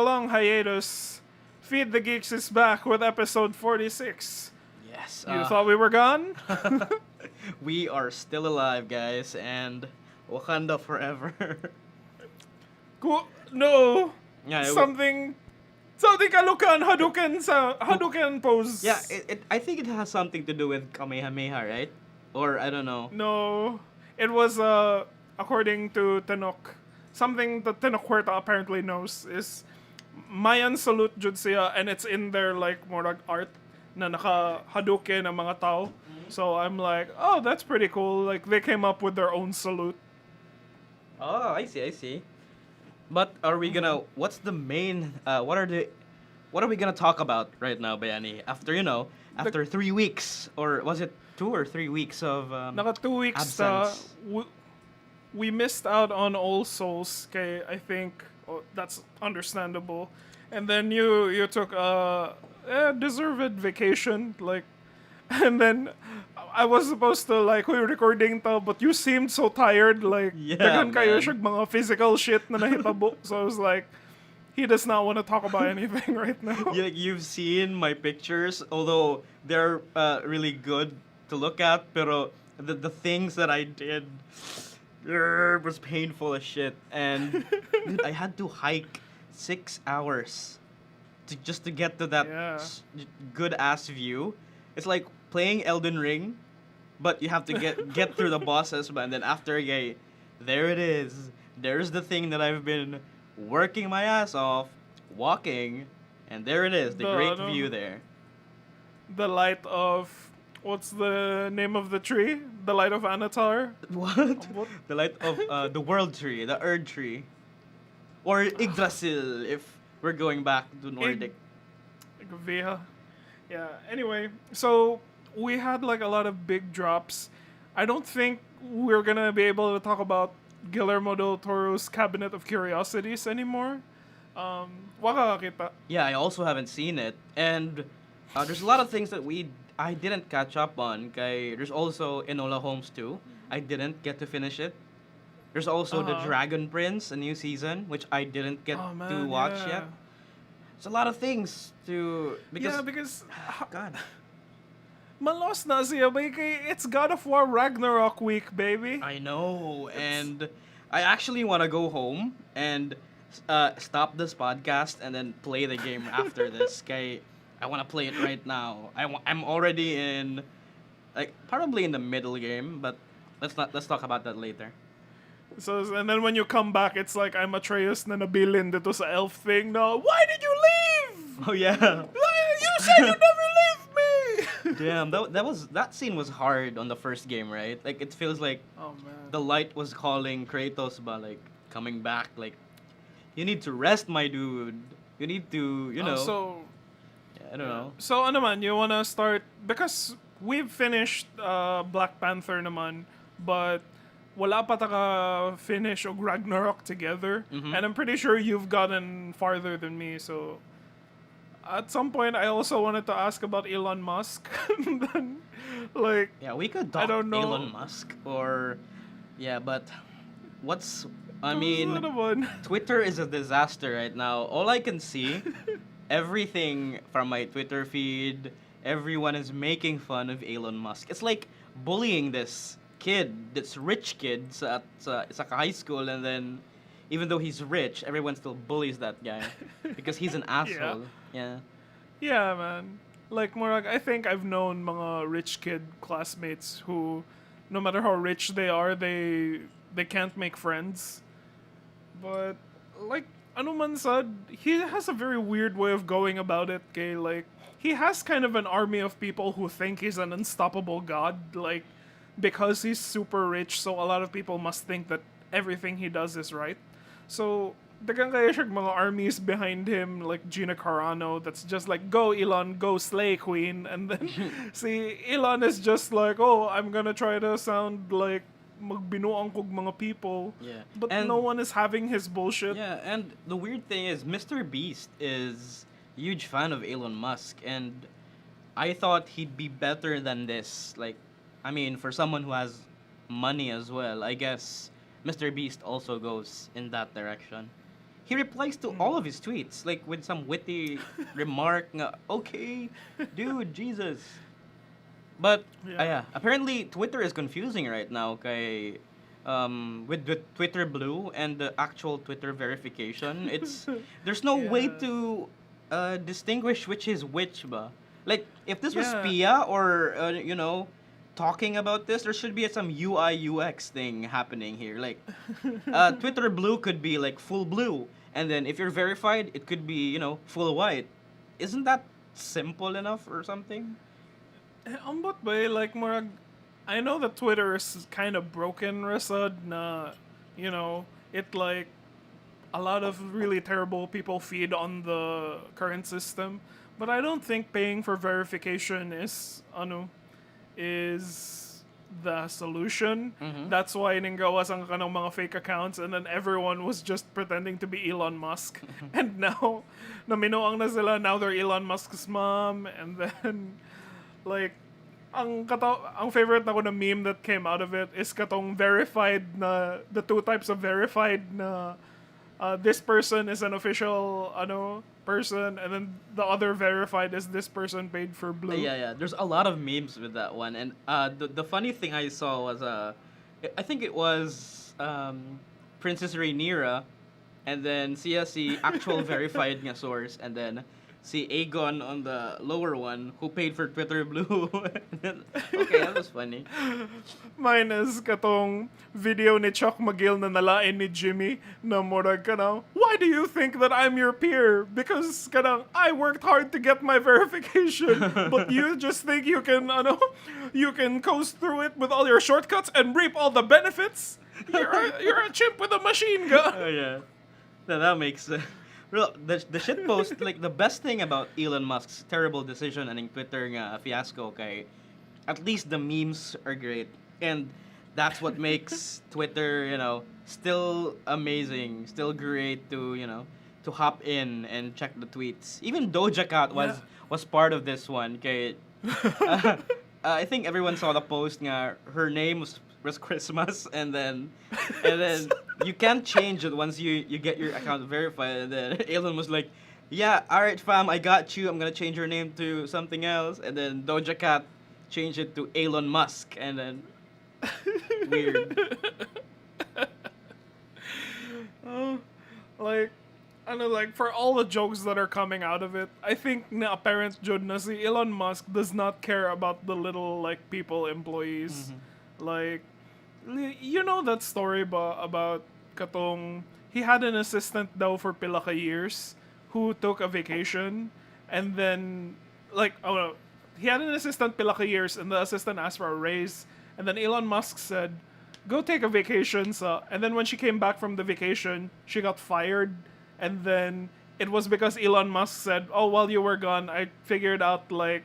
long hiatus, Feed the Geeks is back with episode 46. Yes. You thought we were gone? We are still alive, guys, and Wakanda Forever. No. Yeah, Something kalukan, Hadouken pose. yeah. I think it has something to do with Kamehameha, right? Or I don't know. No. It was, according to Tenok, something that Tenok Huerta apparently knows is Mayan salute jud siya, and it's in their like more art na naka Hadouken ang mga tao. So I'm like, oh, that's pretty cool. Like they came up with their own salute. Oh, I see. But are we gonna? What's the main? What are we gonna talk about right now, Bayani? After 3 weeks, or was it 2 or 3 weeks of Naka 2 weeks absence? we missed out on All Souls. Okay, I think that's understandable. And then you took a deserved vacation, like, and then I was supposed to like we recording to, but you seemed so tired, like Yeah, daghan kayo man. siyang mga physical shit na nahitabo. So I was like, he does not want to talk about anything right now. You've seen my pictures, although they're really good to look at, pero the things that I did was painful as shit. And dude, I had to hike 6 hours just to get to that Yeah. good ass view. It's like playing Elden Ring, but you have to get through the bosses, but then after there it is. There's the thing that I've been working my ass off, walking, and there it is, the great view there. The light of what's the name of the tree? The light of Anatar. What? What? The light of the world tree, the Erd tree. Or Yggdrasil, if we're going back to Nordic. Via. Yeah. Anyway, so we had like a lot of big drops. I don't think we're gonna be able to talk about Guillermo del Toro's Cabinet of Curiosities anymore. Waka kita. Yeah, I also haven't seen it. And there's a lot of things that I didn't catch up on. There's also Enola Holmes 2. I didn't get to finish it. There's also The Dragon Prince, a new season, which I didn't get to watch yet. It's a lot of things to... Because God. malos na siya, it's God of War Ragnarok week, baby. I know, and I actually want to go home and stop this podcast and then play the game after this. I want to play it right now. I'm already in, like, probably in the middle game, but let's talk about that later. So, and then when you come back, it's like, I'm Atreus na nabilin dito sa elf thing. No, why did you leave? Oh yeah. You said you never leave me! Damn, that scene was hard on the first game, right? Like it feels like Oh, man. the light was calling Kratos, but like coming back, like you need to rest, my dude. You need to, I don't know. So, ano man, you wanna start? Because we've finished Black Panther naman, but wala pa taka finish og Ragnarok together. Mhm. And I'm pretty sure you've gotten farther than me, so... At some point, I also wanted to ask about Elon Musk. Then, like... Yeah, we could I talk don't know. Elon Musk or but I ano mean, naman? Twitter is a disaster right now. All I can see, everything from my Twitter feed, everyone is making fun of Elon Musk. It's like bullying this this rich kid at high school, and then even though he's rich, everyone still bullies that guy because he's an asshole. Yeah. Yeah, man. Like, more like, I think I've known mga rich kid classmates who, no matter how rich they are, they can't make friends. But, like, ano man sad, he has a very weird way of going about it, kay, like, he has kind of an army of people who think he's an unstoppable god, like, because he's super rich, so a lot of people must think that everything he does is right. So, dagang kaya siyang mga armies behind him, like Gina Carano, that's just like, go Elon, go slay queen. And then, see, Elon is just like, oh, I'm gonna try to sound like magbinuang kog mga people. Yeah. But And- no one is having his bullshit. Yeah, and the weird thing is Mr. Beast is a huge fan of Elon Musk, and I thought he'd be better than this. Like, I mean, for someone who has money as well, I guess Mr. Beast also goes in that direction. he replies to all of his tweets like with some witty remark. Okay, dude, Jesus. But Yeah. yeah, apparently Twitter is confusing right now. Kay, with Twitter Blue and the actual Twitter verification, it's there's no way Yeah. to distinguish which is which, ba. Like if this was Yeah. Pia or talking about this, there should be some UI UX thing happening here. Like Twitter Blue could be like full blue, and then if you're verified, it could be full white. Isn't that simple enough or something? Ambot ba like murag I know that Twitter is kind of broken rasad na it like a lot of really terrible people feed on the current system, but I don't think paying for verification is the solution. Mm-hmm. That's why ninggawas ang kanang mga fake accounts, and then everyone was just pretending to be Elon Musk. And now, naminuang na sila, now they're Elon Musk's mom, and then, like, ang favorite na ko na meme that came out of it is katong verified na, the two types of verified na, this person is an official, person, and then the other verified is this person paid for blue. Yeah. There's a lot of memes with that one, and the funny thing I saw was I think it was Princess Rhaenyra, and then siya si actual verified nga source, and then si Aegon on the lower one who paid for Twitter Blue. Okay, that was funny. Mine is katong video ni Chuck McGill na nalain ni Jimmy na murag kanang, why do you think that I'm your peer? Because kanang, I worked hard to get my verification, but you just think you can coast through it with all your shortcuts and reap all the benefits? You're a chimp with a machine gun. Oh yeah, that makes sense. Bro, the shit post, like the best thing about Elon Musk's terrible decision and Twitter nga fiasco kay at least the memes are great, and that's what makes Twitter still amazing, still great to to hop in and check the tweets. Even Doja Cat was part of this one kay I think everyone saw the post nga her name was Christmas, and then you can't change it once you get your account verified. And then Elon was like, "Yeah, all right, fam, I got you. I'm gonna change your name to something else." And then Doja Cat changed it to Elon Musk, and then weird. Like, like for all the jokes that are coming out of it, I think na apparent jud na si Elon Musk does not care about the little like people employees. Like, you know that story ba about katong he had an assistant daw for pila ka years who took a vacation, and then like he had an assistant pila ka years, and the assistant asked for a raise, and then Elon Musk said, "Go take a vacation, sa." And then when she came back from the vacation, she got fired, and then it was because Elon Musk said, "Oh, while you were gone, I figured out like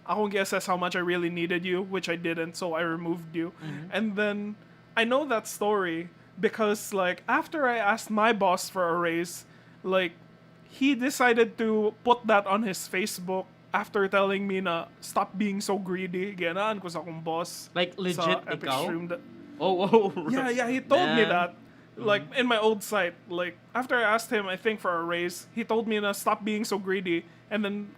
akong gi-assess how much I really needed you, which I didn't, so I removed you." And then I know that story because like after I asked my boss for a raise, like he decided to put that on his Facebook after telling me na stop being so greedy. Ganaan ko sa akong boss. Like sa legit Epic ikaw? Stream Oh. yeah, he told me Man. that. Like in my old site, like after I asked him, I think for a raise, he told me na stop being so greedy, and then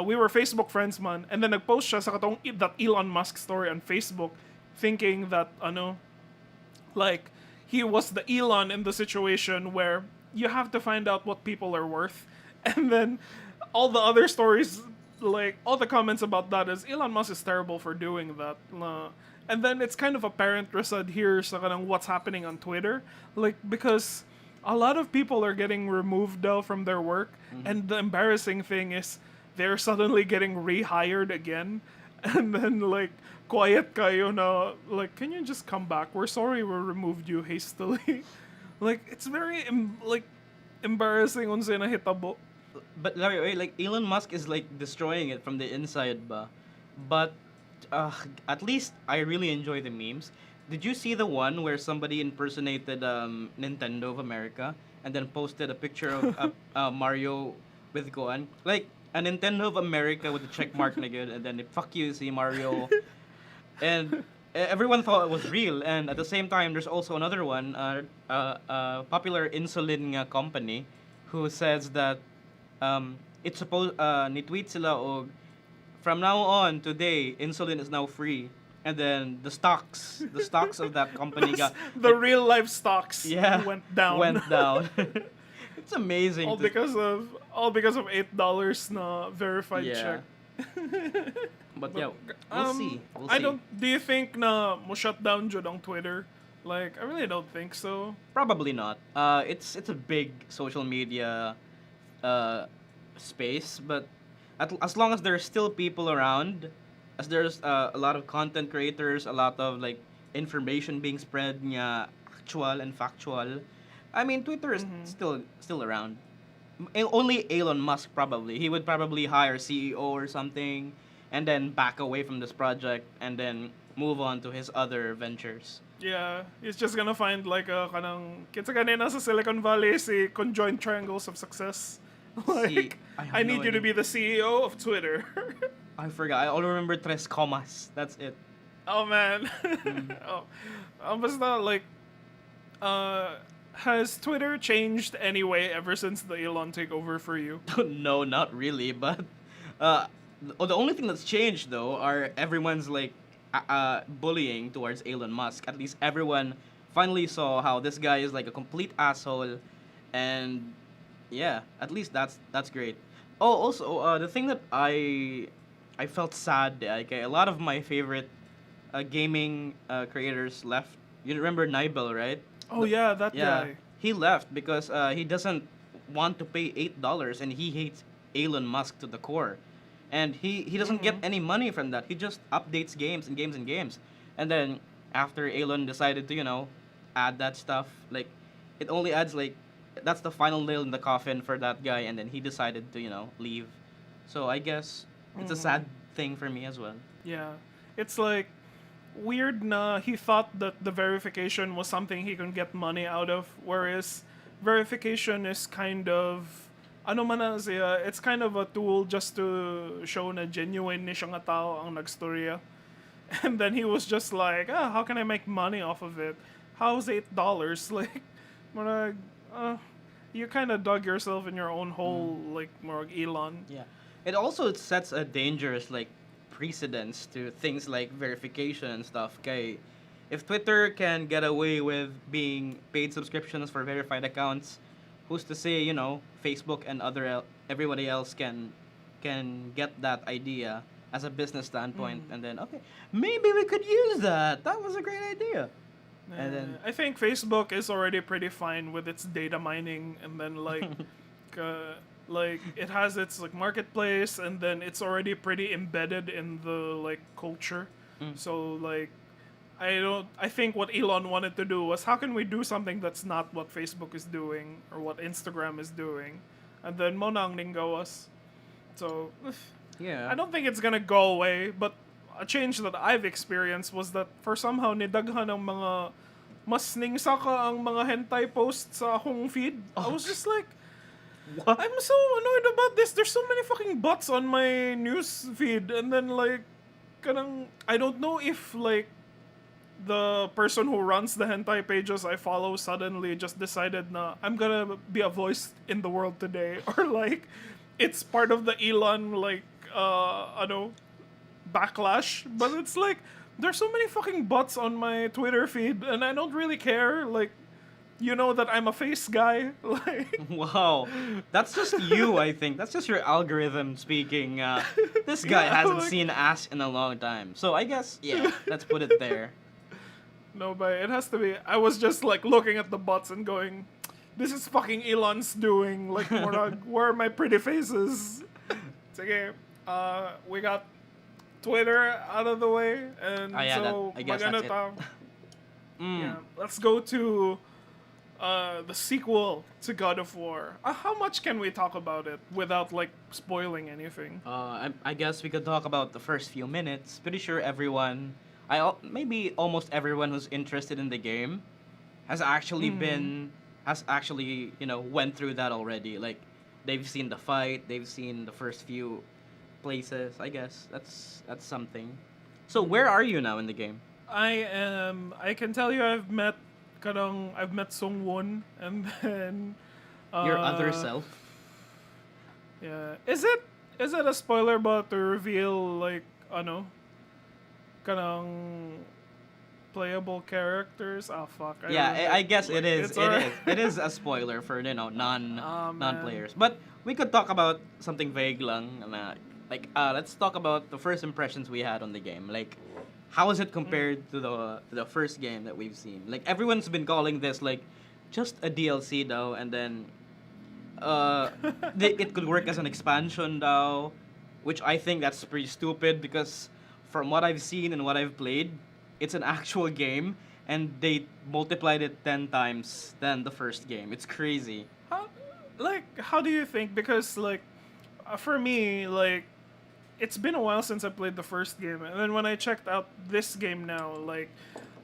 we were Facebook friends man, and then nagpost siya sa katong that Elon Musk story on Facebook, thinking that like he was the Elon in the situation where you have to find out what people are worth, and then all the other stories, like all the comments about that is Elon Musk is terrible for doing that. And then it's kind of apparent Rasad here sa kanang what's happening on Twitter, like because a lot of people are getting removed though from their work, and the embarrassing thing is they're suddenly getting rehired again, and then like quiet kayo na like, can you just come back? We're sorry we removed you hastily. Like it's very like embarrassing unsa na hitabo. But like Elon Musk is like destroying it from the inside, ba. But at least I really enjoy the memes. Did you see the one where somebody impersonated Nintendo of America and then posted a picture of Mario with Gohan? Like a Nintendo of America with a check mark na good, and then fuck you, see Mario. And everyone thought it was real, and at the same time, there's also another one, popular insulin company, who says that it's supposed nitweet sila og from now on today insulin is now free, and then the stocks of that company got The real life stocks yeah went down. went down. It's amazing. all because of $8 na verified Yeah. check. But But, yeah, we'll see. We'll see. I don't. Do you think na mo shut down jud on Twitter? Like, I really don't think so. Probably not. It's a big social media space, but as long as there's still people around, as there's a lot of content creators, a lot of like information being spread, nga actual and factual. I mean, Twitter is still around. Only Elon Musk probably. He would probably hire CEO or something, and then back away from this project, and then move on to his other ventures. Yeah, he's just gonna find like a kanang kita kanina sa Silicon Valley si conjoined triangles of success. Like, I have I no need you to idea. be the CEO of Twitter. I forgot. I only remember tres comas. That's it. Oh man. Oh, basta like, has Twitter changed anyway ever since the Elon takeover for you? No, not really. But the only thing that's changed though are everyone's like bullying towards Elon Musk. At least everyone finally saw how this guy is like a complete asshole, and yeah, at least that's great. Oh, also the thing that I felt sad. Like a lot of my favorite gaming creators left. You remember Nibel, right? Oh yeah, that Yeah, guy. he left because he doesn't want to pay $8, and he hates Elon Musk to the core, and he doesn't get any money from that. He just updates games and games and games, and then after Elon decided to add that stuff, like it only adds like that's the final nail in the coffin for that guy, and then he decided to leave. So I guess it's a sad thing for me as well. Yeah. It's like weird na he thought that the verification was something he can get money out of, whereas verification is kind of ano man na siya, it's kind of a tool just to show na genuine ni siya nga tao ang nagstorya. And then he was just like, how can I make money off of it? How's $8? Like, marag, you kind of dug yourself in your own hole, like marag Elon. Yeah. It also sets a dangerous like precedence to things like verification and stuff. Okay, if Twitter can get away with being paid subscriptions for verified accounts, who's to say Facebook and everybody else can get that idea as a business standpoint, and then okay, maybe we could use that. That was a great idea. And then I think Facebook is already pretty fine with its data mining, and then like, like it has its like marketplace, and then it's already pretty embedded in the like culture. So like, I think what Elon wanted to do was how can we do something that's not what Facebook is doing or what Instagram is doing, and then mo nang ninggawas. So yeah, I don't think it's gonna go away, but a change that I've experienced was that for somehow nidaghan ng mga mas ningsaka ang mga hentai posts sa akong feed. I was just like, what? I'm so annoyed about this. There's so many fucking butts on my news feed, and then like, kanang I don't know if like the person who runs the hentai pages I follow suddenly just decided na I'm gonna be a voice in the world today, or like it's part of the Elon like backlash. But it's like there's so many fucking bots on my Twitter feed, and I don't really care. Like, you know that I'm a face guy. Like, Wow, that's just you. I think that's just your algorithm speaking. This guy Yeah, hasn't like- seen ass in a long time, so I guess yeah, let's put it there. no, but it has to be. I was just like looking at the bots and going, "This is fucking Elon's doing." Like, where are my pretty faces? Sige, we got Twitter out of the way, and Ah, yeah, so I guess maganda that's it. ta. Mm. Yeah, let's go to the sequel to God of War. How much can we talk about it without like spoiling anything? I guess we could talk about the first few minutes. Pretty sure everyone, maybe almost everyone who's interested in the game, has actually went through that already. Like, they've seen the fight, they've seen the first few places. I guess that's something. So where are you now in the game? I can tell you I've met Sungwon, and then Your other uh self. yeah. Is it a spoiler but to reveal like ano kanang playable characters? Oh fuck, I Yeah, ruined I it. guess it Like is. it's It alright. is. It is a spoiler for Oh non man. players. But we could talk about something vague lang. Like let's talk about the first impressions we had on the game. Like how is it compared to the first game that we've seen? Like everyone's been calling this like just a DLC though, and then uh it could work as an expansion though, which I think that's pretty stupid because from what I've seen and what I've played, it's an actual game and they multiplied it 10 times than the first game. It's crazy. How how do you think? Because like for me like it's been a while since I played the first game, and then when I checked out this game now, like,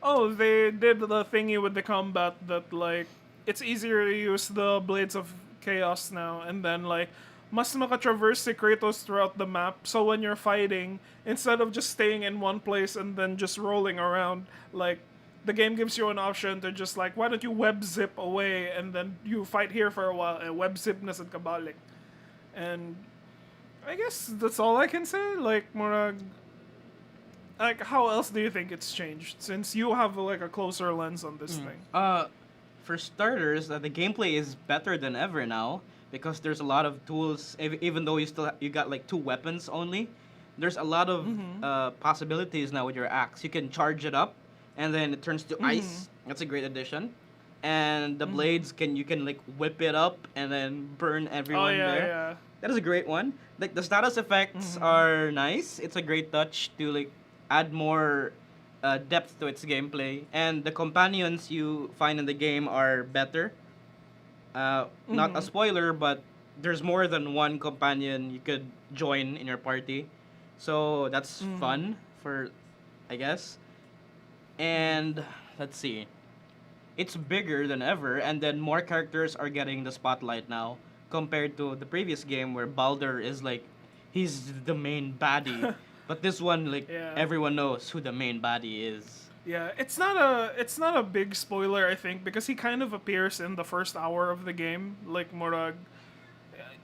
oh, they did the thingy with the combat that like it's easier to use the blades of chaos now, and then like mas makatraverse si Kratos throughout the map. So when you're fighting, instead of just staying in one place and then just rolling around, like the game gives you an option to just like why don't you web zip away and then you fight here for a while and web zip na sa kabalik. And I guess that's all I can say. Like Murag, like how else do you think it's changed since you have like a closer lens on this thing? Uh, for starters, the gameplay is better than ever now because there's a lot of tools. Even though you got like two weapons only, there's a lot of possibilities now with your axe. You can charge it up, and then it turns to ice. That's a great addition. And the blades you can like whip it up and then burn Oh everyone yeah, there. yeah. That is a great one. Like the status effects are nice. It's a great touch to like add more depth to its gameplay, and the companions you find in the game are better. Not a spoiler, but there's more than one companion you could join in your party, so that's fun for, I guess. And let's see, it's bigger than ever, and then more characters are getting the spotlight now compared to the previous game where Baldur is like he's the main baddie, but this one like Yeah. everyone knows who the main baddie is. Yeah, it's not a big spoiler I think because he kind of appears in the first hour of the game like Murag,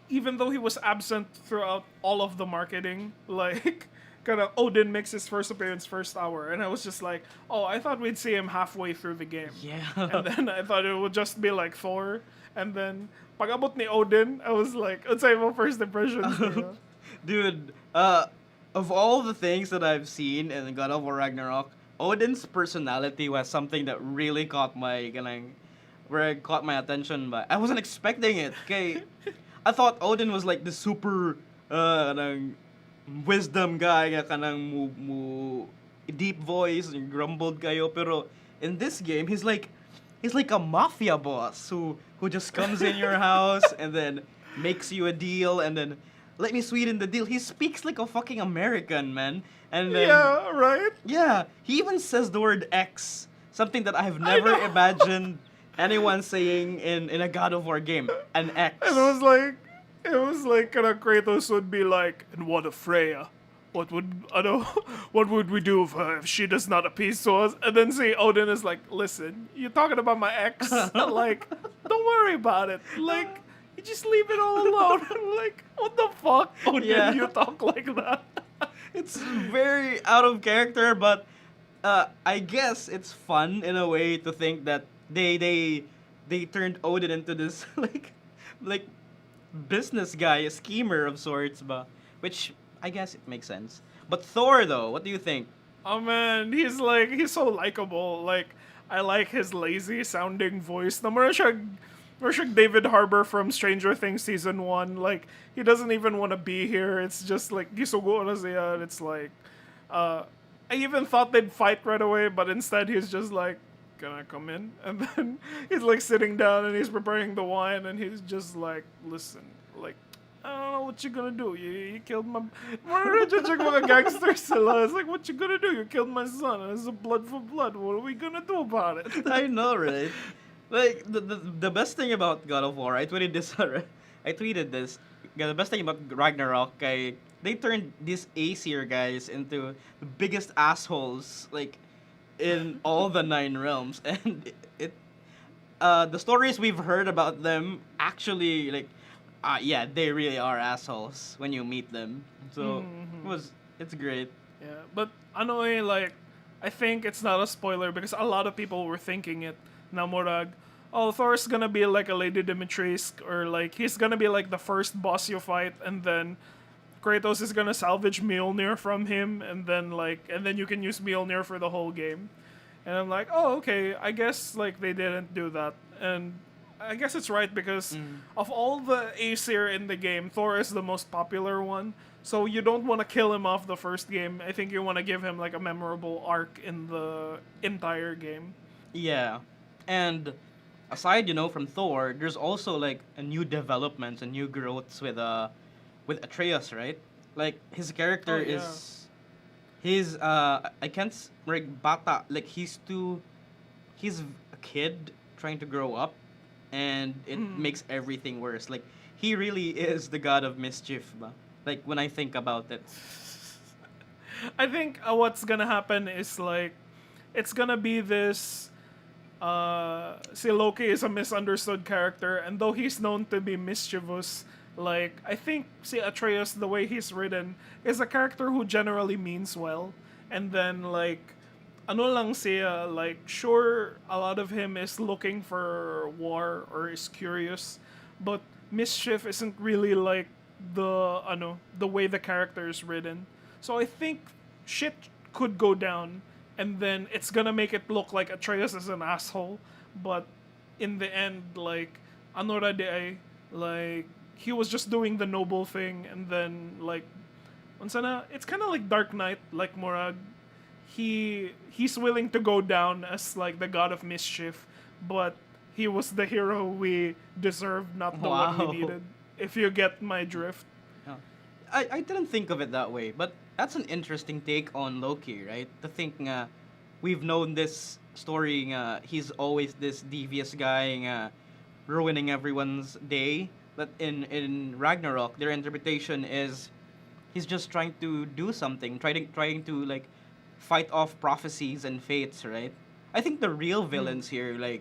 even though he was absent throughout all of the marketing, like kind of Odin makes his first appearance first hour, and I was just like, oh, I thought we'd see him halfway through the game, Yeah. and then I thought it would just be like Thor, and then pag-abot ni Odin, I was like, it's my first impressions. Dude, of all the things that I've seen in God of War Ragnarok, Odin's personality was something that really caught my attention. But I wasn't expecting it. Okay, I thought Odin was like the super kanang wisdom guy, nga kanang deep voice and grumbled kayo. Pero in this game, he's like a mafia boss who just comes in your house and then makes you a deal and then let me sweeten the deal. He speaks like a fucking American, man. And then Yeah, right. yeah, he even says the word X, something that I have I never know. imagined anyone saying in a God of War game. An X. And it was like kind of Kratos would be like, and what of Freya? What would I know? What would we do if she does not appease to us? And then see Odin is like, listen, you're talking about my ex. Like, don't worry about it. Like, you just leave it all alone. Like, what the fuck, Odin? Yeah. You talk like that? It's very out of character, but I guess it's fun in a way to think that they turned Odin into this like business guy, a schemer of sorts, but which I guess it makes sense. But Thor though, what do you think? Oh man, he's so likable. Like I like his lazy sounding voice. No more siya David Harbour from Stranger Things season 1. Like he doesn't even want to be here. It's just like gisugo na siya. And it's like I even thought they'd fight right away, but instead he's just like, "Can I come in?" And then he's like sitting down and he's preparing the wine and he's just like, "Listen, like I don't know what you're gonna do. You killed my mga gangsters sila. It's like, what you gonna do? You killed my son. And it's a blood for blood. What are we gonna do about it?" I know, right? Like the best thing about God of War, I tweeted this. I tweeted this. Yeah, the best thing about Ragnarok, they turned these Aesir guys into the biggest assholes. Like in all the 9 realms, and the stories we've heard about them actually like, yeah, they really are assholes when you meet them. So Mm-hmm. it's great. Yeah, but ano like, I think it's not a spoiler because a lot of people were thinking it. Na murag, oh, Thor's gonna be like a Lady Dimitrescu, or like he's gonna be like the first boss you fight, and then Kratos is gonna salvage Mjolnir from him, and then you can use Mjolnir for the whole game. And I'm like, oh, okay, I guess like they didn't do that, and I guess it's right because of all the Aesir in the game, Thor is the most popular one. So you don't want to kill him off the first game. I think you want to give him like a memorable arc in the entire game. Yeah, and aside, from Thor, there's also like a new developments and new growths with Atreus, right? Like his character Oh yeah. he's I can't like bata, like he's a kid trying to grow up, and it makes everything worse. Like he really is the god of mischief, ba? Like when I think about it. I think what's gonna happen is like it's gonna be this. See, Loki is a misunderstood character, and though he's known to be mischievous, like I think see Atreus, the way he's written, is a character who generally means well, and then like ano lang siya, like sure a lot of him is looking for war or is curious, but mischief isn't really like the way the character is written. So I think shit could go down, and then it's gonna make it look like Atreus is an asshole, but in the end, like Anora de ay, like he was just doing the noble thing, and then like unsana, it's kind of like Dark Knight, like Morag. He's willing to go down as like the god of mischief, but he was the hero we deserved, not the one Wow. we needed. If you get my drift. Yeah. I didn't think of it that way, but that's an interesting take on Loki, right? To think we've known this story, he's always this devious guy, ruining everyone's day. But in Ragnarok, their interpretation is he's just trying to do something, trying to like fight off prophecies and fates, right? I think the real villains here, like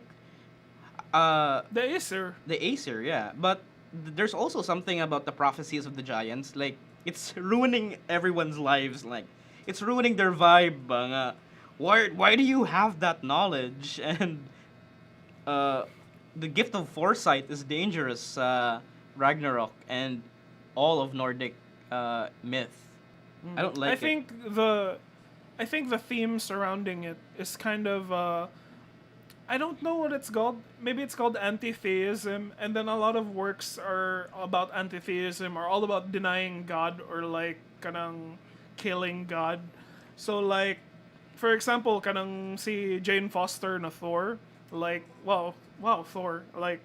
The Acer. the Acer, yeah. But there's also something about the prophecies of the giants. Like, it's ruining everyone's lives. Like, it's ruining their vibe. Why do you have that knowledge? And uh, the gift of foresight is dangerous, Ragnarok, and all of Nordic myth. I don't like I it. think the theme surrounding it is kind of I don't know what it's called. Maybe it's called anti-theism, and then a lot of works are about anti-theism, or all about denying God or like kanang killing God. So like, for example, kanang si Jane Foster na Thor, like wow Thor, like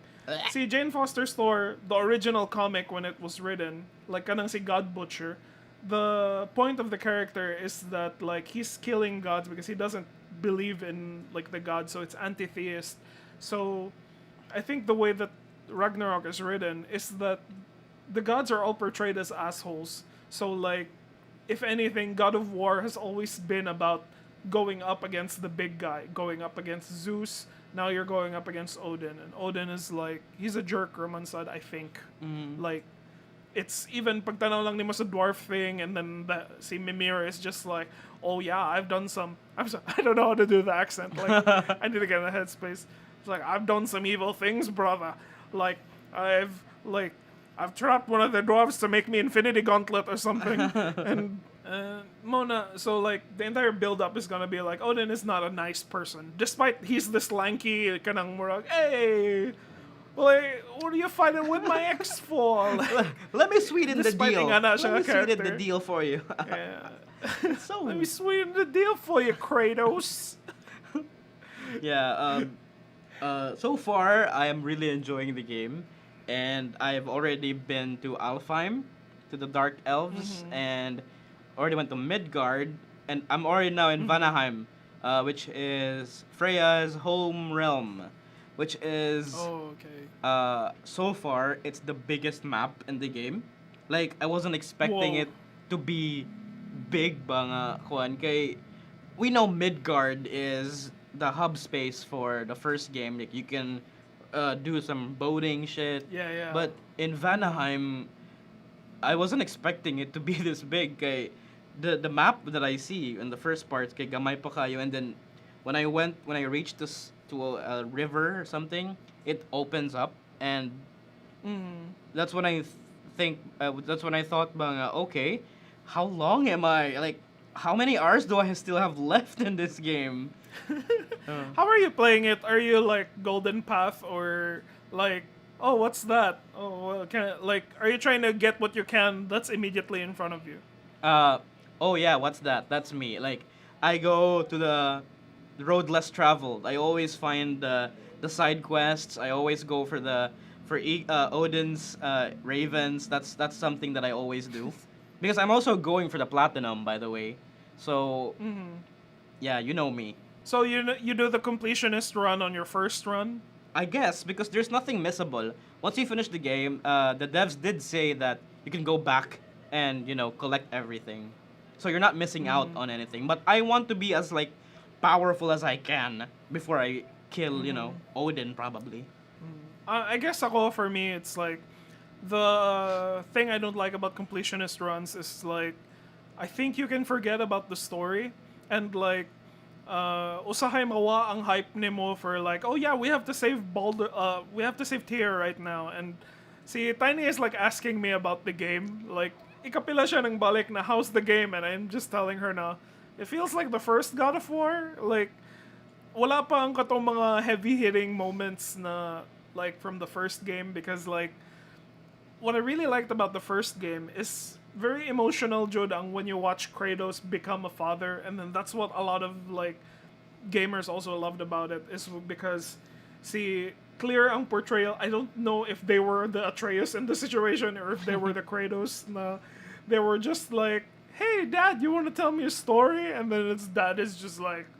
see Jane Foster's Thor, the original comic when it was written, like kanang si God Butcher. The point of the character is that like he's killing gods because he doesn't believe in like the gods, so it's anti-theist. So I think the way that Ragnarok is written is that the gods are all portrayed as assholes. So like, if anything, God of War has always been about going up against the big guy, going up against Zeus. Now you're going up against Odin, and Odin is like he's a jerk, Romansad, I think. Like, it's even pagtanaw lang nimo sa dwarf thing, and then si Mimir is just like, oh yeah, I've done some. I don't know how to do the accent. Like, I need to get in the headspace. It's like I've done some evil things, brother. Like I've trapped one of the dwarves to make me Infinity Gauntlet or something, and Mona. So like the entire build up is gonna be like Odin is not a nice person, despite he's this lanky kanang murag. Hey. Like, what are you fighting with my ex for? Like, Let me sweeten the Despite deal. nga na Let siya me sweeten the character. deal for you. yeah. So Let me sweeten the deal for you, Kratos. yeah. So far, I am really enjoying the game, and I've already been to Alfheim, to the Dark Elves, and already went to Midgard, and I'm already now in Vanaheim, which is Freya's home realm, which is Oh, okay. so far it's the biggest map in the game. Like I wasn't expecting Whoa. it to be big ba nga kuan kay we know Midgard is the hub space for the first game. Like you can do some boating shit. Yeah, yeah. But in Vanaheim, I wasn't expecting it to be this big. Kay, the map that I see in the first part, kay gamay pa kayo, and then when I reached this to a river or something, it opens up, and Mm. that's when that's when I thought, bang, okay, how long am I like? How many hours do I still have left in this game? How are you playing it? Are you like Golden Path or like, oh, what's that? Oh, well, like, are you trying to get what you can that's immediately in front of you? Uh, oh yeah, what's that? That's me. Like, I go to the road less traveled. I always find the side quests. I always go for Odin's ravens. That's something that I always do, because I'm also going for the platinum, by the way. So yeah, you know me. So you do the completionist run on your first run. I guess because there's nothing missable. Once you finish the game, the devs did say that you can go back and collect everything, so you're not missing out on anything. But I want to be as like powerful as I can before I kill Odin probably. I guess ako, for me, it's like the thing I don't like about completionist runs is like I think you can forget about the story and like usahay mawa ang hype nimo for like, oh yeah, we have to save we have to save Tyr right now, and see Tiny is like asking me about the game, like ikapila siya ng balik na how's the game, and I'm just telling her na it feels like the first God of War, like wala pa ang katong mga heavy hitting moments na like from the first game, because like what I really liked about the first game is very emotional, Jodang, when you watch Kratos become a father, and then that's what a lot of like gamers also loved about it, is because see clear ang portrayal. I don't know if they were the Atreus in the situation or if they were the Kratos. Na they were just like, hey dad, you want to tell me a story? And then its dad is just like,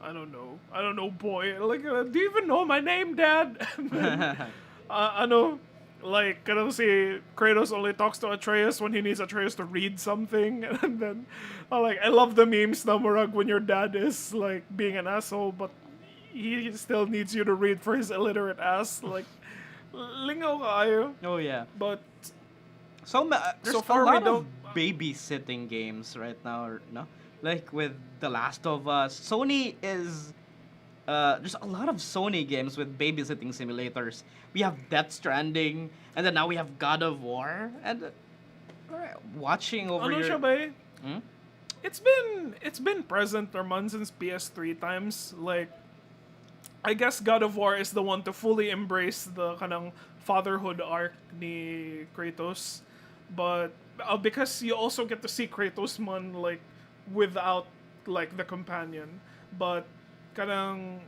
I don't know, boy. Like, do you even know my name, Dad? And then, like, kanang si Kratos only talks to Atreus when he needs Atreus to read something. And then, like, I love the memes na murag when your dad is, like, being an asshole, but he still needs you to read for his illiterate ass. Like, lingaw kaayo. Oh yeah. But, There's so a far lot we of don't... babysitting games right now, no? Like with The Last of Us. Sony is there's a lot of Sony games with babysitting simulators. We have Death Stranding, and then now we have God of War, and watching over ano your... siya ba eh? Hmm? It's been present naman since PS3 times. Like, I guess God of War is the one to fully embrace the kanang fatherhood arc ni Kratos, but because you also get to see Kratos man like without like the companion, but kanang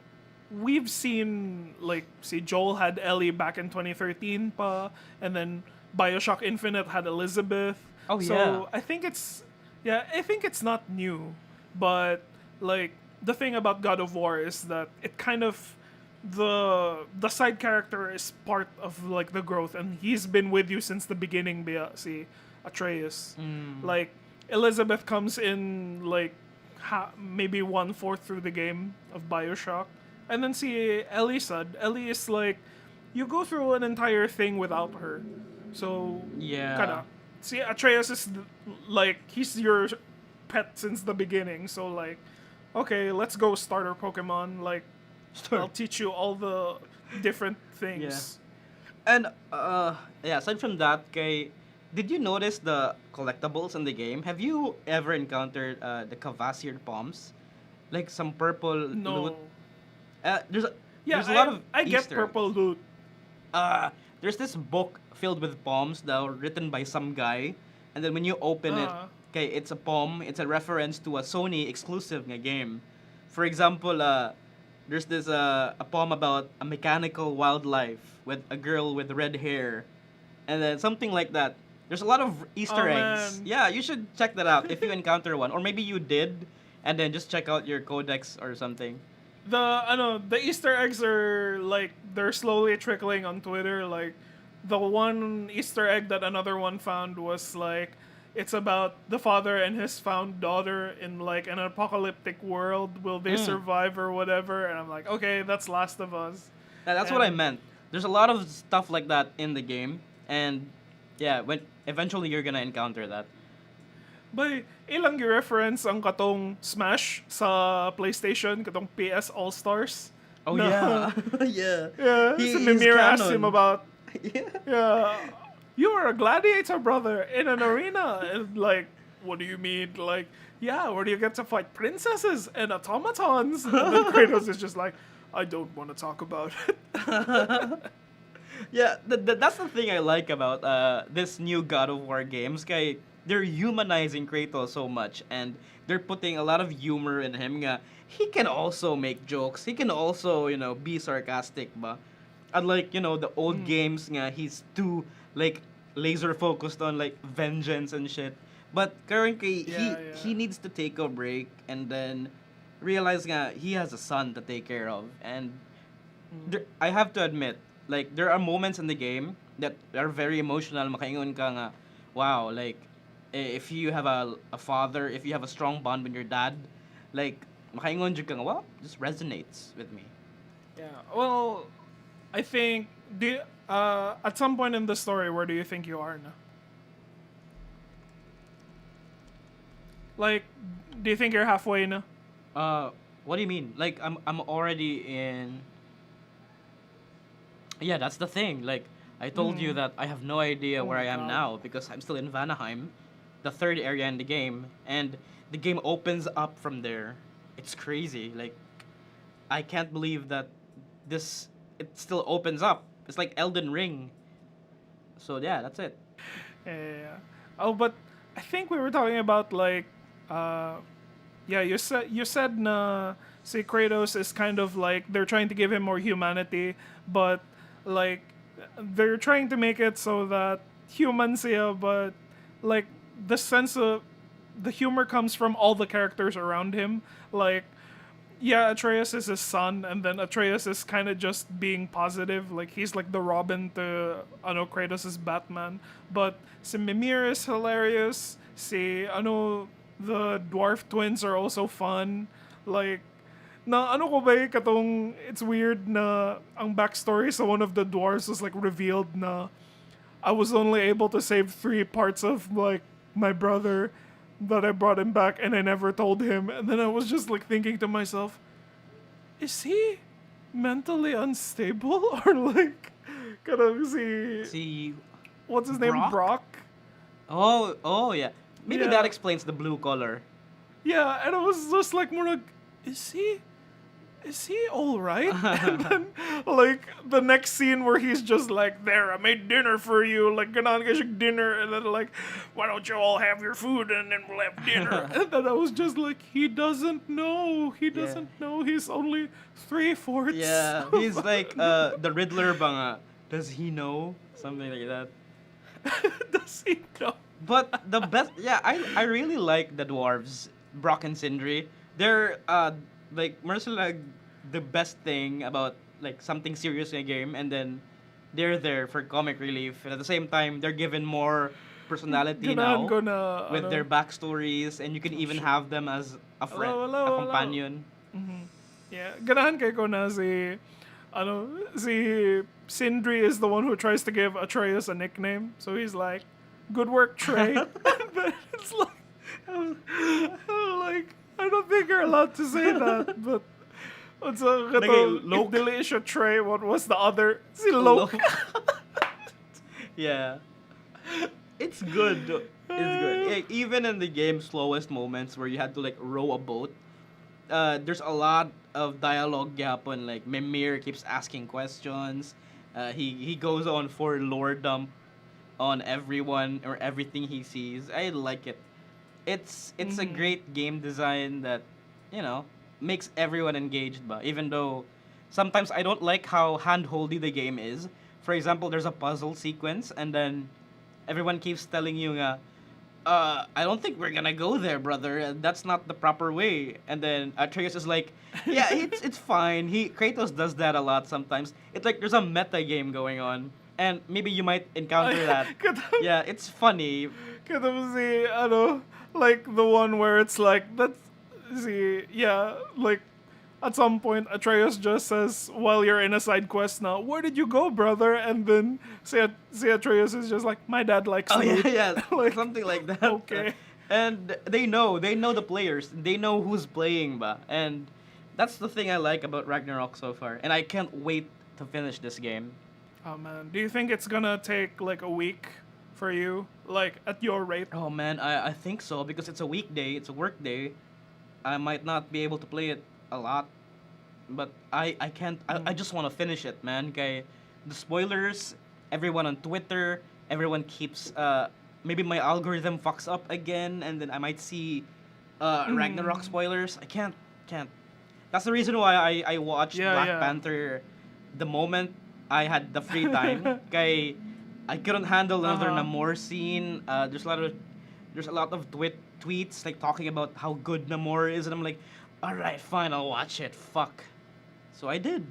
we've seen like see Joel had Ellie back in 2013 pa, and then BioShock Infinite had Elizabeth. Oh, so yeah. I think it's not new, but like the thing about God of War is that it kind of the side character is part of like the growth, and he's been with you since the beginning. See Atreus, like Elizabeth comes in like maybe 1/4 through the game of BioShock, and then see Ellie is like you go through an entire thing without her, so Yeah. kinda see Atreus is like he's your pet since the beginning, so like okay, let's go starter Pokemon, like I'll teach you all the different things. And aside from that, did you notice the collectibles in the game? Have you ever encountered the Cavasir bombs? Like some purple No. loot? There's Yeah, a lot of I get Easter purple loot. There's this book filled with poems that were written by some guy, and then when you open it, it's a poem. It's a reference to a Sony exclusive nga game. For example, there's this a poem about a mechanical wildlife with a girl with red hair, and then something like that. There's a lot of Easter Oh, eggs. man. Yeah, you should check that out if you encounter one, or maybe you did, and then just check out your codex or something. The Easter eggs are like they're slowly trickling on Twitter. Like the one Easter egg that another one found was like it's about the father and his found daughter in like an apocalyptic world. Will they survive or whatever? And I'm like, okay, that's Last of Us. That's what I And meant. There's a lot of stuff like that in the game, and yeah, when eventually you're gonna encounter that. by ilang reference ang katong Smash sa PlayStation, katong PS All Stars. Oh Na- yeah, yeah. Yeah, He- so he's Mimir asked him canon. about, Yeah. yeah, you were a gladiator, brother, in an arena. And like, what do you mean? Like, yeah, where do you get to fight princesses and automatons? And then Kratos is just like, I don't want to talk about it. Yeah, that's the thing I like about this new God of War games. Kay, they're humanizing Kratos so much, and they're putting a lot of humor in him. Nga, he can also make jokes. He can also, be sarcastic, ba? Unlike, the old games, nga, he's too, like, laser focused on, like, vengeance and shit. But currently, Yeah. he needs to take a break and then realize nga he has a son to take care of. And I have to admit, like, there are moments in the game that are very emotional. Makaingon ka nga, wow, like, if you have a father, if you have a strong bond with your dad, like, makaingon jud ka nga, wow, this resonates with me. Yeah, well, I think, at some point in the story, where do you think you are now? Like, do you think you're halfway now? What do you mean? Like, I'm already in. Yeah, that's the thing. Like, I told you that I have no idea Oh where my I am God. now because I'm still in Vanaheim, the third area in the game, and the game opens up from there. It's crazy. Like, I can't believe that it still opens up. It's like Elden Ring. So yeah, that's it. Yeah. Oh, but I think we were talking about like, yeah. You said na si Kratos is kind of like they're trying to give him more humanity, but like they're trying to make it so that human siya, but like the sense of the humor comes from all the characters around him. Like, yeah, Atreus is his son, and then Atreus is kind of just being positive. Like, he's like the Robin to, Kratos is Batman. But si Mimir is hilarious. The dwarf twins are also fun. Like, ko ba katong, it's weird na ang backstory sa one of the dwarves was like revealed na I was only able to save 3 parts of like my brother that I brought him back and I never told him. And then I was just like thinking to myself, is he mentally unstable or like kanang See, what's his name? Brock? Brock? oh yeah. Maybe Yeah. that explains the blue color. Yeah, and I was just like more like, is he all right? And then like the next scene where he's just like, there, I made dinner for you, like ganon ka siya dinner, and then like, why don't you all have your food and then we'll have dinner? And then I was just like, he doesn't know. He doesn't know. He's only 3/4. Yeah, he's like the Riddler banga. Does he know? Something like that. Does he know? But the best, yeah, I really like the dwarves, Brock and Sindri. They're like like the best thing about like something serious in a game, and then they're there for comic relief, and at the same time they're given more personality Ganahan now ko na, with their backstories, and you can even have them as a friend, a companion. Yeah, ganahan kay ko na si Sindri is the one who tries to give Atreus a nickname. So he's like, good work, Trey. And then it's like, I'm like, I don't think you're allowed to say that, but what's Nagay, Loke. if dili siya Trey, what was the other? Si Loke. Yeah. It's good. It's good. Even in the game's slowest moments where you had to like row a boat, there's a lot of dialogue yapon. Like Mimir keeps asking questions. He goes on for lore dump on everyone or everything he sees. I like it. It's a great game design that, makes everyone engaged ba. Even though sometimes I don't like how hand-holdy the game is. For example, there's a puzzle sequence and then everyone keeps telling you nga, I don't think we're gonna go there, brother. That's not the proper way. And then Atreus is like, yeah, it's fine. Kratos does that a lot sometimes. It's like there's a meta game going on. and maybe you might encounter that. Kada- Yeah, it's funny. kada mo si, ano, like the one where it's like, that's, see, yeah, like, at some point, Atreus just says, while you're in a side quest now, where did you go, brother? And then si Atreus is just like, my dad likes Oh yeah, loot. yeah, Like, something like that. okay. And they know the players. They know who's playing, ba. And that's the thing I like about Ragnarok so far. And I can't wait to finish this game. Oh man, do you think it's gonna take like a week for you, like at your rate? Oh man, I think so because it's a weekday, it's a work day. I might not be able to play it a lot, but I can't. I just want to finish it, man. Okay, the spoilers. Everyone on Twitter, everyone keeps. Maybe my algorithm fucks up again, and then I might see Ragnarok spoilers. I can't. That's the reason why I watched Yeah, Black yeah. Panther the moment I had the free time. Kay, I couldn't handle another Uh-huh. Namor scene. There's a lot of tweets like talking about how good Namor is, and I'm like, all right, fine, I'll watch it. Fuck. So I did.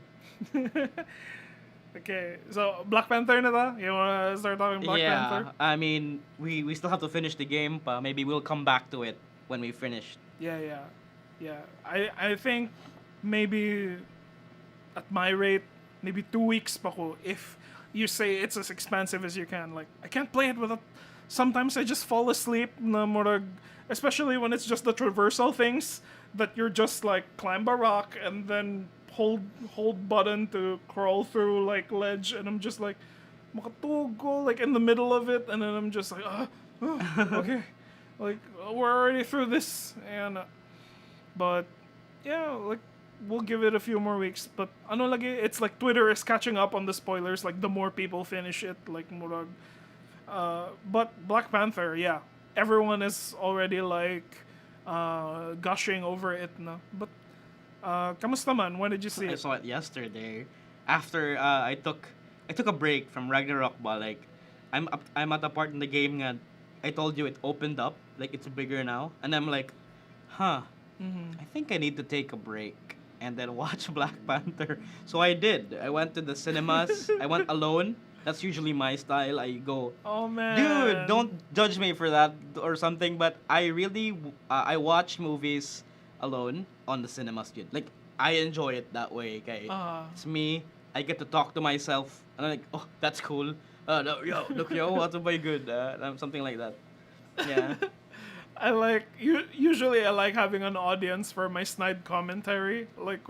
Okay, so Black Panther na ta? You wanna start talking Black yeah, Panther? I mean, we still have to finish the game, but maybe we'll come back to it when we finish. Yeah. I think maybe at my rate, maybe 2 weeks pa ko if you say it's as expansive as you can. Like, I can't play it without. Sometimes I just fall asleep na murag, especially when it's just the traversal things that you're just like climb a rock and then hold button to crawl through like ledge, and I'm just like makatugo like in the middle of it, and then I'm just like okay, like we're already through this, and but yeah, like we'll give it a few more weeks. But ano lagi, it's like Twitter is catching up on the spoilers. Like the more people finish it, like murag. But Black Panther, yeah, everyone is already like gushing over it na. But kamusta man? When did you see I it? saw it yesterday. After I took a break from Ragnarok, but like I'm at the part in the game that I told you it opened up, like it's bigger now, and I'm like, huh, I think I need to take a break and then watch Black Panther. So I did. I went to the cinemas. I went alone. That's usually my style. I go, Oh man, dude, don't judge me for that or something. But I really, I watch movies alone on the cinemas, dude. Like I enjoy it that way. Okay, it's me. I get to talk to myself, and I'm like, oh, that's cool. No, look, what's my good? Something like that. Yeah. I like usually I like having an audience for my snide commentary. Like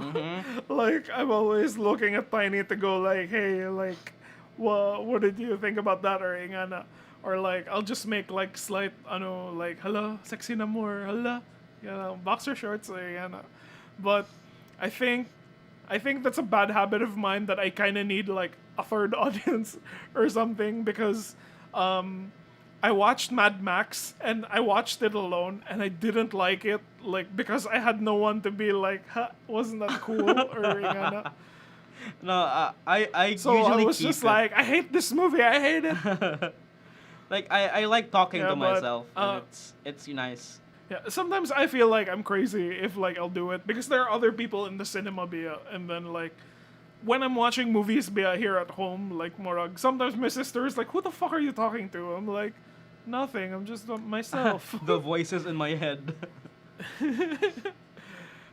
like I'm always looking at Tiny to go like, hey, like what did you think about that, or ingana, or like I'll just make like slight ano like hello sexy na more hello, you know, boxer shorts or ingana. But I think that's a bad habit of mine that I kind of need like a third audience or something, because I watched Mad Max and I watched it alone and I didn't like it, like because I had no one to be like, huh, wasn't that cool or ingana. No, I So usually I was keep just it. like, I hate this movie, I hate it. Like I like talking Yeah, to but, myself, and it's nice. Yeah, sometimes I feel like I'm crazy if like I'll do it because there are other people in the cinema bia, and then like when I'm watching movies bia here at home, like morag, sometimes my sister is like, "Who the fuck are you talking to?" I'm like, "Nothing. I'm just myself." The voices in my head.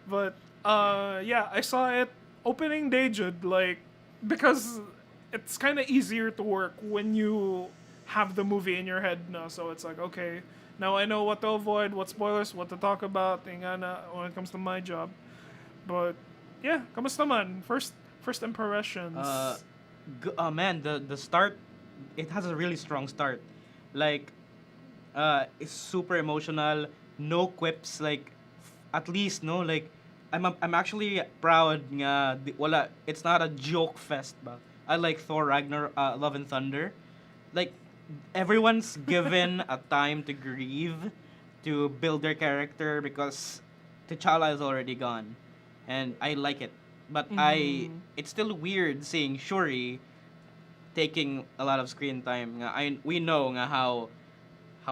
But yeah, I saw it opening day, Jude, like because it's kind of easier to work when you have the movie in your head now. So it's like, okay, now I know what to avoid, what spoilers, what to talk about, ingana, when it comes to my job. But yeah, kamusta man? First impressions. Man, the start, it has a really strong start. Like, it's super emotional. No quips. Like, at least no. Like, I'm actually proud nga wala. It's not a joke fest ba. I like Thor Ragnarok, Love and Thunder. Like, everyone's given a time to grieve, to build their character because T'Challa is already gone, and I like it. But it's still weird seeing Shuri taking a lot of screen time. We know nga how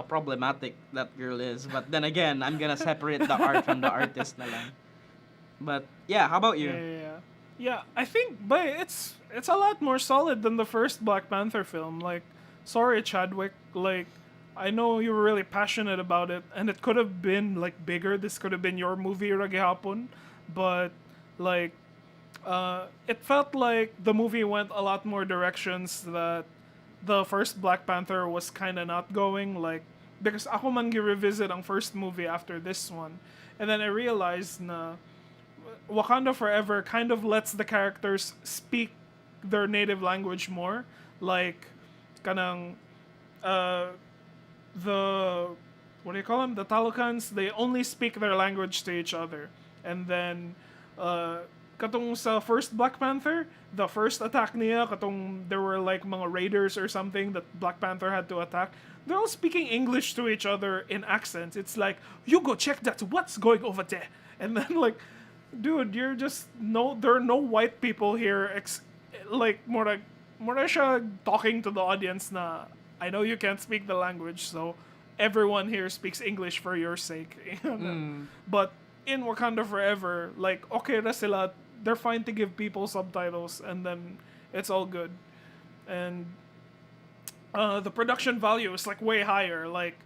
problematic that girl is. But then again, I'm gonna separate the art from the artist na lang. But yeah, how about you? Yeah. Yeah, I think, but it's a lot more solid than the first Black Panther film. Like, sorry, Chadwick. Like, I know you were really passionate about it, and it could have been like bigger. This could have been your movie, Ragihapon, but like, it felt like the movie went a lot more directions that the first Black Panther was kind of not going. Like, because ako man revisit ang first movie after this one, and then I realized na Wakanda Forever kind of lets the characters speak their native language more. Like, kanang, uh, the, what do you call them? The Talokans, they only speak their language to each other. And then, katong sa first Black Panther, the first attack niya, katong there were like mga raiders or something that Black Panther had to attack, they're all speaking English to each other in accents. It's like, you go check that, what's going over there? And then like, dude, you're just no. There are no white people here. Like more like siya talking to the audience. Na I know you can't speak the language, so everyone here speaks English for your sake. But in Wakanda Forever, like okay na sila, they're fine to give people subtitles, and then it's all good. And the production value is like way higher. Like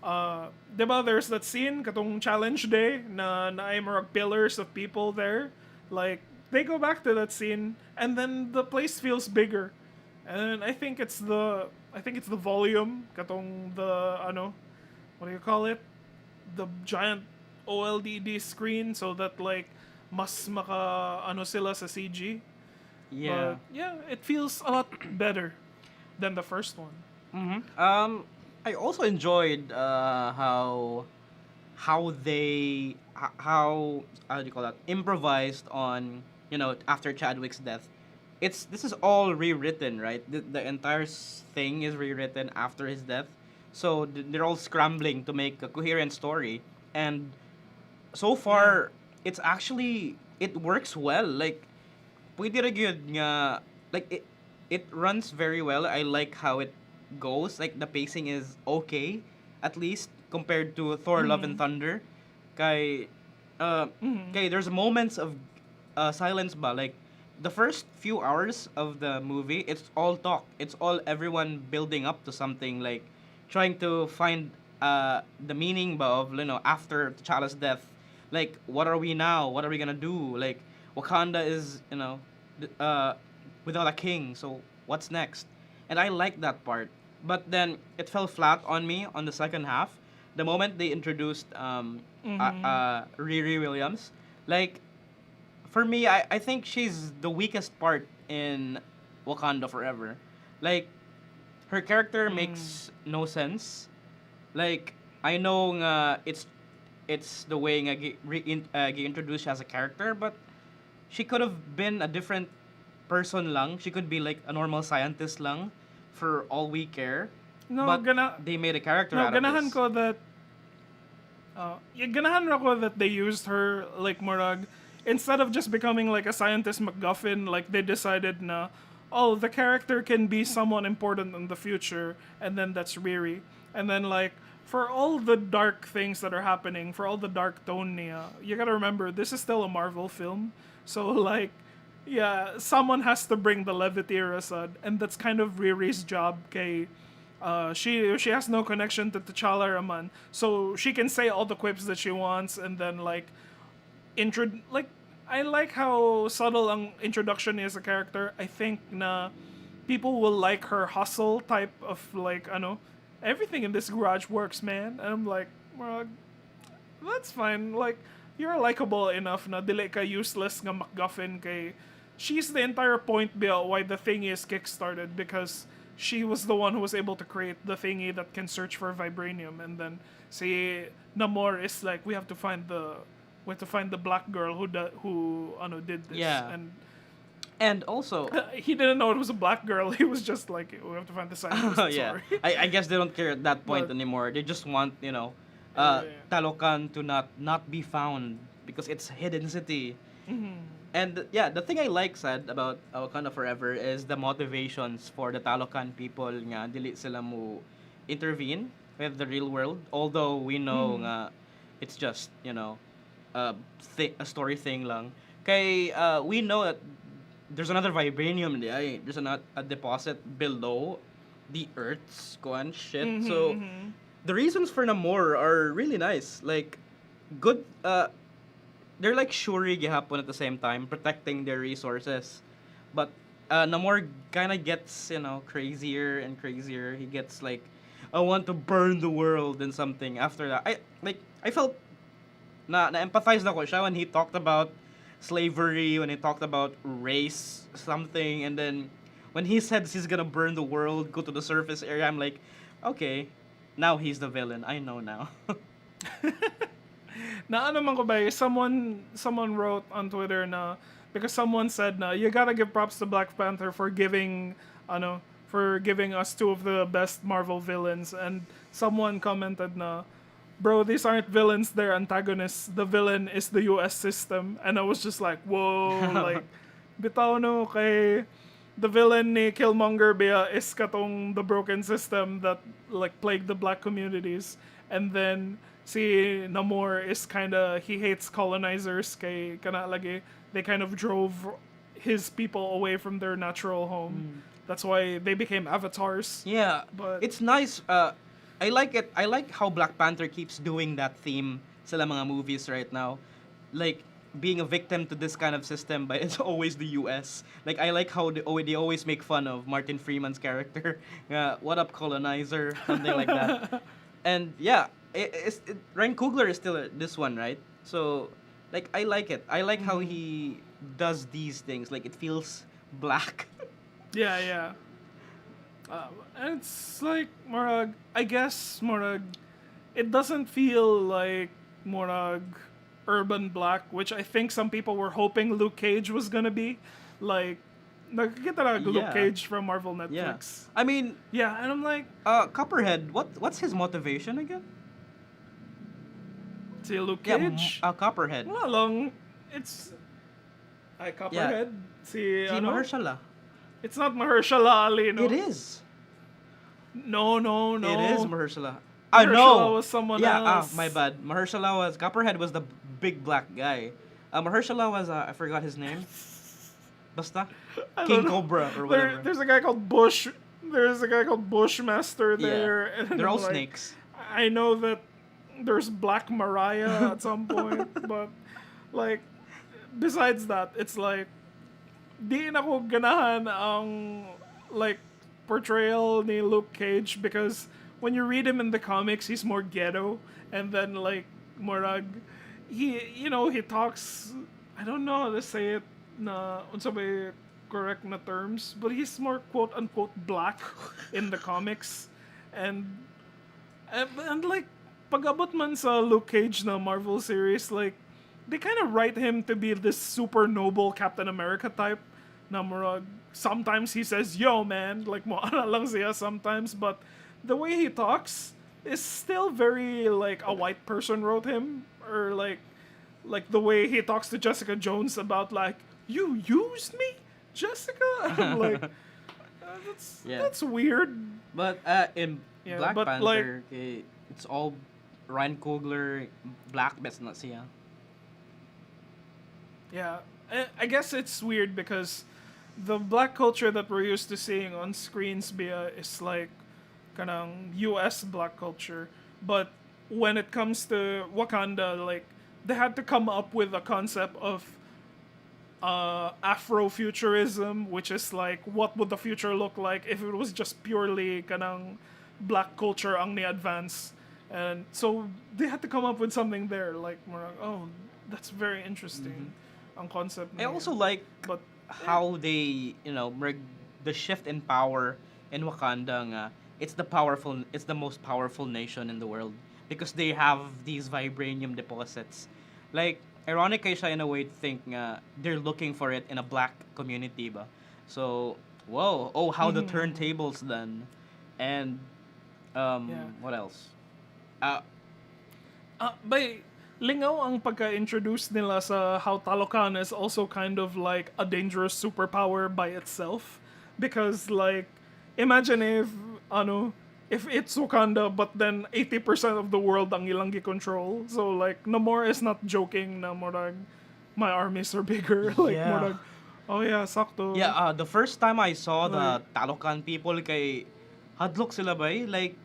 diba there's that scene katong challenge day na ay mga pillars of people there, like they go back to that scene and then the place feels bigger, and I think it's the volume katong the ano, what do you call it, the giant OLED screen, so that like mas maka ano sila sa CG. Yeah. But yeah, it feels a lot better than the first one. I also enjoyed how do you call that, improvised on, after Chadwick's death. This is all rewritten, right? The entire thing is rewritten after his death, so they're all scrambling to make a coherent story, and so far it works well. Like pwede ra gyud nga, like it runs very well. I like how it goes. Like the pacing is okay, at least compared to Thor: Love and Thunder. Kay there's moments of silence ba, like the first few hours of the movie, it's all talk. It's all everyone building up to something, like trying to find the meaning ba of, after T'Challa's death. Like, what are we now? What are we gonna do? Like, Wakanda is, without a king, so what's next? And I like that part. But then it fell flat on me on the second half. The moment they introduced Riri Williams, like, for me, I think she's the weakest part in Wakanda Forever. Like, her character makes no sense. Like, I know nga it's the way nga gi-introduce siya as a character, but she could have been a different person lang. She could be like a normal scientist lang, for all we care. No, But they made a character no, out of ganahan this. ko that ganahan ra ko that they used her like murag, instead of just becoming like a scientist MacGuffin, like they decided na, oh, the character can be someone important in the future, and then that's Riri. And then like for all the dark things that are happening, for all the dark tone niya, you gotta remember this is still a Marvel film. So like yeah, someone has to bring the levity rasad, and that's kind of Riri's job. Kay, she has no connection to T'Challa Raman, so she can say all the quips that she wants, and then like like I like how subtle ang introduction is a character. I think na people will like her hustle type of like everything in this garage works, man. And I'm like, well, that's fine. Like you're likable enough na dili ka useless nga MacGuffin kay she's the entire point behind why the thingy is kickstarted, because she was the one who was able to create the thingy that can search for vibranium, and then si Namor is like we have to find the black girl who did this. Yeah. And also, He didn't know it was a black girl. He was just like, we have to find the scientist. yeah, Sorry. I guess they don't care at that point But- anymore. They just want, Yeah. Talocan to not be found because it's a hidden city. And yeah, the thing I like said about Wakanda Forever is the motivations for the Talocan people nga dili sila mo intervene with the real world. Although we know nga it's just, a story thing lang. Kay we know that there's another vibranium there. There's a deposit below the Earth's kuan shit. So the reasons for Namor are really nice. Like good they're like Shuri gihapon at the same time, protecting their resources. But Namor kind of gets, crazier and crazier. He gets like, I want to burn the world and something. After that, I felt na empathize ako siya when he talked about slavery, when he talked about race something, and then when he said he's gonna burn the world, go to the surface area, I'm like, okay, now he's the villain. I know now. Na ano man ko ba, someone wrote on Twitter na because someone said na you gotta give props to Black Panther for giving us two of the best Marvel villains, and someone commented na, bro, these aren't villains, they're antagonists. The villain is the US system. And I was just like, whoa, like bitaw no kay the villain ni Killmonger ba is katong the broken system that like plagued the black communities, and then si Namor is he hates colonizers kay kana lagi they kind of drove his people away from their natural home. That's why they became avatars. Yeah, But it's nice. I like it. I like how Black Panther keeps doing that theme sa mga movies right now. Like, being a victim to this kind of system, but it's always the US. Like, I like how they always make fun of Martin Freeman's character. What up, colonizer? Something like that. And yeah, Ryan Coogler is still this one, right? So, like, I like it. I like how he does these things. Like, it feels black. yeah. And it's like Morag. I guess Morag. It doesn't feel like Morag urban black, which I think some people were hoping Luke Cage was gonna be. Like, nakikita na Luke Yeah. Cage from Marvel Yeah. Netflix. I mean, Yeah, and I'm like, Copperhead, what's his motivation again? si Luke Yeah, Cage. Copperhead. Wala lang. It's Copperhead. Si Mahershala. It's not Mahershala Ali, no. It is. No. It is Mahershala. Mahershala was someone else. My bad. Mahershala was Copperhead was the big black guy. Mahershala was I forgot his name. Basta I King don't know. Cobra or whatever. There's a guy called Bush. There's a guy called Bushmaster there. Yeah. And They're all like, snakes. I know that there's Black Mariah at some point, but like besides that, it's like di na ko ganahan ang like portrayal ni Luke Cage because when you read him in the comics, he's more ghetto, and then like Morag, he talks. I don't know how to say it na unsa ba correct na terms, but he's more quote unquote black in the comics, and like pag-abot man sa Luke Cage na Marvel series, like they kind of write him to be this super noble Captain America type. Na murag, sometimes he says, "Yo, man," like mo ana lang siya sometimes, but the way he talks is still very like a white person wrote him, or like the way he talks to Jessica Jones about like, "You used me, Jessica." I'm like, that's weird. But in Yeah, Black but, Panther, it's all Ryan Coogler, black best na siya. Yeah, I guess it's weird because the black culture that we're used to seeing on screens is like kanang US black culture, but when it comes to Wakanda, like they had to come up with a concept of Afrofuturism, which is like what would the future look like if it was just purely kanang black culture ang ni-advance. And so they had to come up with something there, like more, oh, that's very interesting. Ang concept. I na also yun. like But how they, the shift in power in Wakanda nga, it's the most powerful nation in the world because they have these vibranium deposits. Like, ironic siya in a way to think nga they're looking for it in a black community ba. So, whoa, how the turntables then. And what else? By lingaw ang pagka-introduce nila sa how Talocan is also kind of like a dangerous superpower by itself, because like imagine if it's Wakanda but then 80% of the world ang ilang gi-control. So like Namor is not joking na murag my armies are bigger. Like Yeah. murag Oh yeah, sakto. Yeah, the first time I saw the Talocan people kay hadlok sila ba eh? Like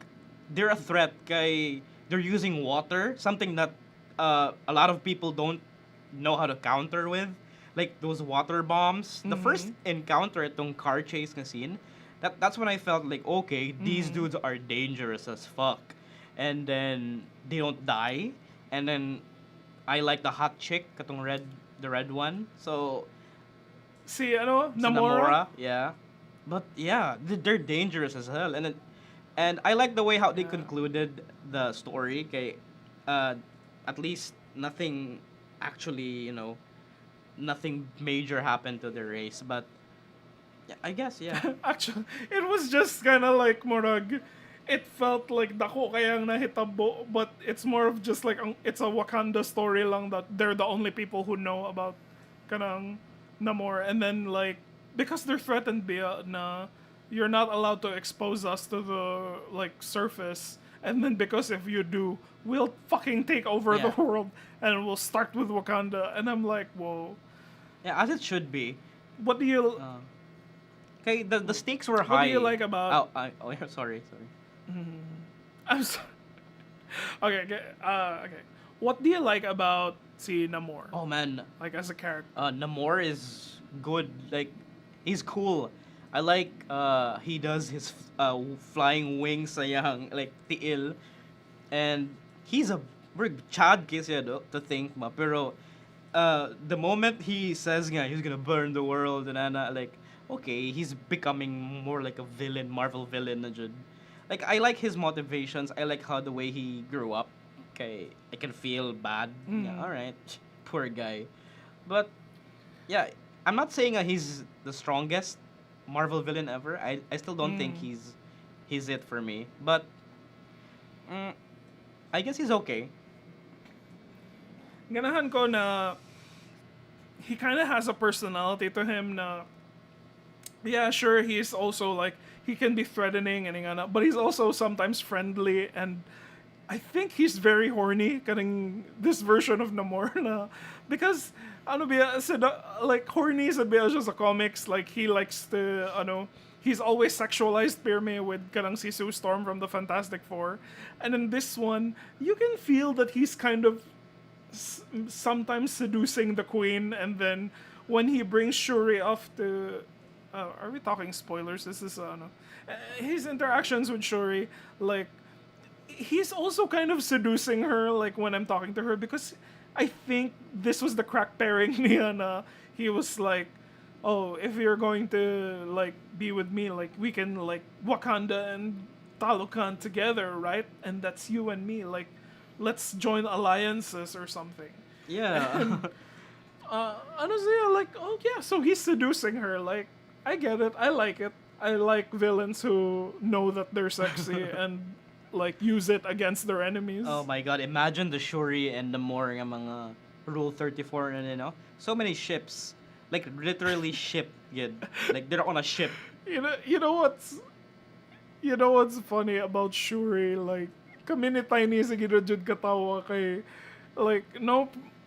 they're a threat kay they're using water, something that a lot of people don't know how to counter with. Like those water bombs. The first encounter itong car chase na scene, that's when I felt like okay, these dudes are dangerous as fuck. And then they don't die. And then I like the hot chick, katong the red one. So Si ano, sa Namora. yeah. But yeah, they're dangerous as hell. And I like the way how they concluded the story. Kay, at least nothing actually, nothing major happened to the race. But yeah, I guess, yeah. Actually, it was just kind of like murag. It felt like dako kayang nahitabo, but it's more of just like it's a Wakanda story lang that they're the only people who know about kanang Namor, and then like because they're threatened via na you're not allowed to expose us to the like surface, and then because if you do, we'll fucking take over the Yeah. world, and we'll start with Wakanda, and I'm like, whoa, Yeah, as it should be. what do you Okay, the stakes were what high. do you like about? Yeah, sorry. I'm sorry. Okay. What do you like about si Namor? Oh man, Like as a character? Namor is good. Like, he's cool. I like he does his flying wings sayang like tiil, and he's a Chad kasi to think ma pero the moment he says nga he's gonna burn the world and like okay, he's becoming more like a villain, Marvel villain na jud. Like I like his motivations. I like how the way he grew up. Okay, I can feel bad. Yeah, all right, poor guy. But yeah, I'm not saying he's the strongest Marvel villain ever. I still don't think he's it for me. But I guess he's okay. Ganahan ko na he kind of has a personality to him na yeah, sure, he's also like he can be threatening and ingana, but he's also sometimes friendly, and I think he's very horny kaning this version of Namor na because ano ba like horny sa ba siya sa comics, like he likes to he's always sexualized pirme with kanang si Sue Storm from the Fantastic Four, and in this one you can feel that he's kind of sometimes seducing the queen, and then when he brings Shuri off to are we talking spoilers? This is his interactions with Shuri, like he's also kind of seducing her, like when I'm talking to her, because I think this was the crack pairing niya na he was like, oh, if you're going to like be with me, like we can like Wakanda and Talocan together, right? And that's you and me, like let's join alliances or something. Yeah. Ano siya, like, oh yeah, so he's seducing her. Like, I get it. I like it. I like villains who know that they're sexy and like use it against their enemies. Oh my god, imagine the Shuri and the more nga mga Rule 34 and so many ships. Like literally ship yun. Like they're on a ship. You know what's funny about Shuri? Like, kami ni Tiny sa ginajud katawa kay like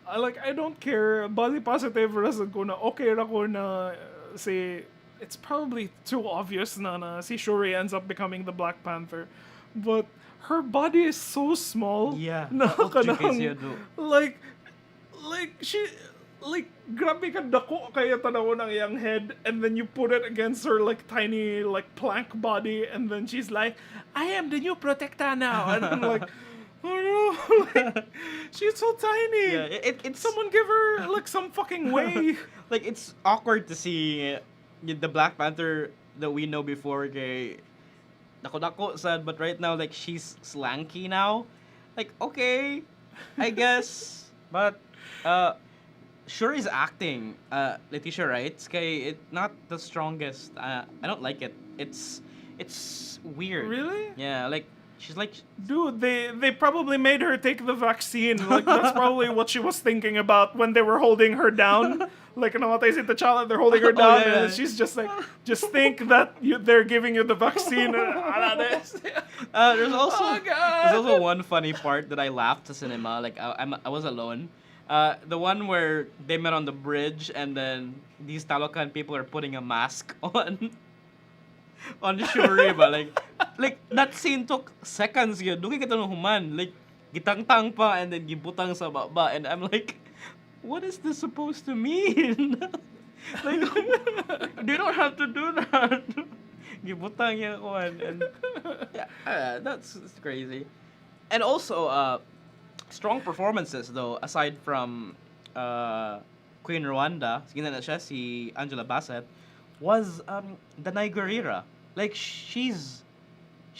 I don't care, body positive rason ko na okay ra ko na si it's probably too obvious na si Shuri ends up becoming the Black Panther, but her body is so small. Yeah. Na Nautyo kanang, siya do. like she like grabe ka dako kaya tanaw ng iyang head, and then you put it against her like tiny like plank body, and then she's like, I am the new Protecta now, and I'm like, oh no, like, she's so tiny. Yeah, it's Someone give her like some fucking way. like it's awkward to see the Black Panther that we know before kay dako sad, but right now like she's slanky now. Like okay, I guess, but Shuri's acting, Letitia writes, kay it not the strongest. I don't like it. It's weird. Really? Yeah, like she's like Dude, they probably made her take the vaccine. Like that's probably what she was thinking about when they were holding her down. Like namatay si T'Challa, they're holding her down, yeah. and she's just like, just think that they're giving you the vaccine. there's also Oh, God. there's also one funny part that I laughed to cinema. Like I was alone. The one where they met on the bridge and then these Talocan people are putting a mask on Shuri ba like that scene took seconds yun. Duki kita nung human like gitangtang pa and then gibutang sa baba and I'm like, what is this supposed to mean? Like they don't have to do that. Gibutang yan kuan and yeah, that's crazy. And also strong performances though aside from Queen Rwanda, sige na siya si Angela Bassett was Danai Gurira. Like she's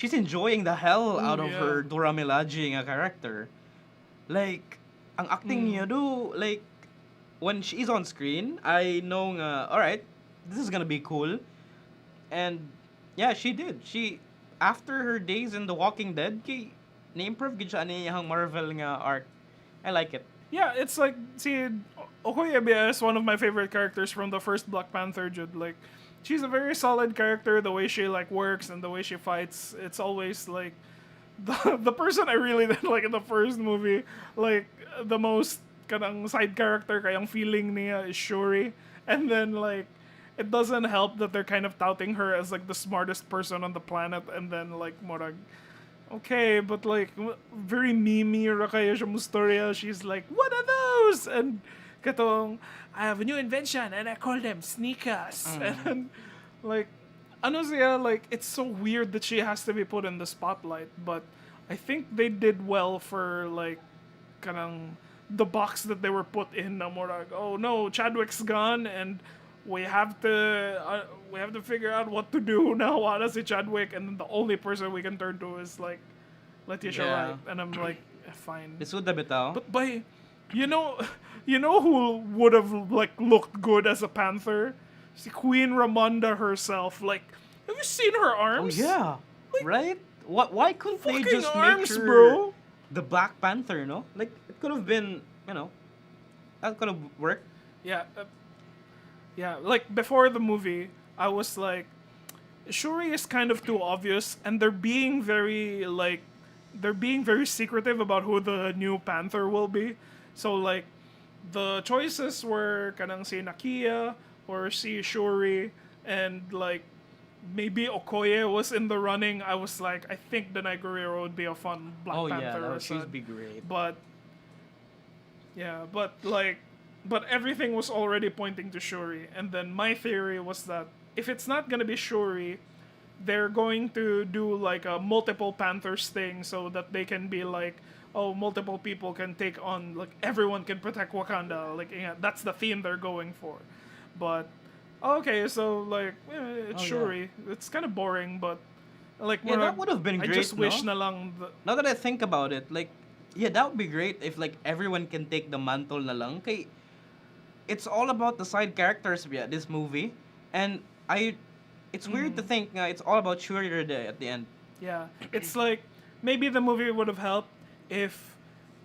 enjoying the hell out of her Dora Milaje nga character. Like ang acting niya do like when she's on screen, I know nga alright, this is gonna be cool. And yeah, she did. She after her days in The Walking Dead, na-improve gid siya ani yang Marvel nga arc. I like it. Yeah, it's like, see, Okoye is one of my favorite characters from the first Black Panther, Jude. Like, she's a very solid character, the way she, like, works and the way she fights. It's always, like, the person I really did like in the first movie, like, the most kanang side character, kayang feeling niya is Shuri. And then, like, it doesn't help that they're kind of touting her as, like, the smartest person on the planet. And then, like, morag, okay, but like very memey ra kayo siya mustorya. She's like, what are those? And katong, I have a new invention and I call them sneakers. And then, like, ano siya, like, it's so weird that she has to be put in the spotlight. But I think they did well for like kanang the box that they were put in. Na more like, oh no, Chadwick's gone and we have to figure out what to do now. Wala si Chadwick, and then the only person we can turn to is like Letitia Wright, and I'm like, fine. Lisuda bitaw. But by, you know who would have like looked good as a Panther? Si Queen Ramonda herself. Like, have you seen her Oh arms? yeah, Like, right? Why couldn't they fucking just arms, make her bro. the Black Panther? No, like it could have been, that could have worked. Yeah. Yeah, like before the movie, I was like, Shuri is kind of too obvious, and they're being very secretive about who the new Panther will be. So like, the choices were kanang si Nakia or si Shuri, and like maybe Okoye was in the running. I was like, I think Danai Gurira would be a fun Black Oh Panther. yeah, that or would she's son. be great. But but everything was already pointing to Shuri. And then my theory was that if it's not gonna be Shuri, they're going to do like a multiple Panthers thing so that they can be like, oh, multiple people can take on, like, everyone can protect Wakanda. Like, yeah, that's the theme they're going for. But okay, so like it's Oh, yeah. Shuri. It's kind of boring, but like Yeah, that would have been I great. just wish no? na lang Now that I think about it, like, yeah, that would be great if like everyone can take the mantle na lang. Kay, it's all about the side characters yeah, this movie, and it's weird to think it's all about Shuri at the end. Yeah, it's like maybe the movie would have helped if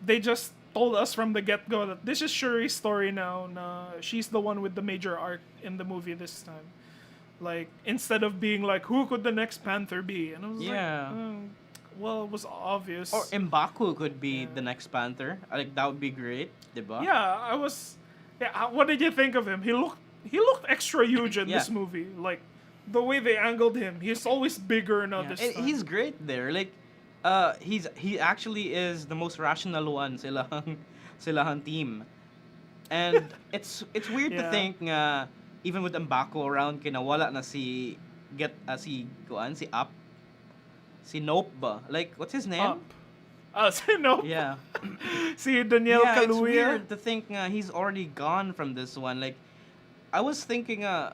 they just told us from the get-go that this is Shuri's story now. Na she's the one with the major arc in the movie this time. Like, instead of being like, who could the next Panther be? And I was Yeah. like, well, it was obvious. Or M'Baku could be the next Panther. Like that would be great, diba? Yeah, I was. Yeah, what did you think of him? He looked extra huge in this Yeah. movie. Like, the way they angled him, he's always bigger now. Yeah, This and time. he's great there. Like, he actually is the most rational one silahang team, and it's weird to Yeah. think even with M'Baku around kinawala na si Up si Nope ba like what's his name? Up. No. Yeah. See Daniel Yeah, it's Kaluuya. weird to think he's already gone from this one. Like, I was thinking Oh,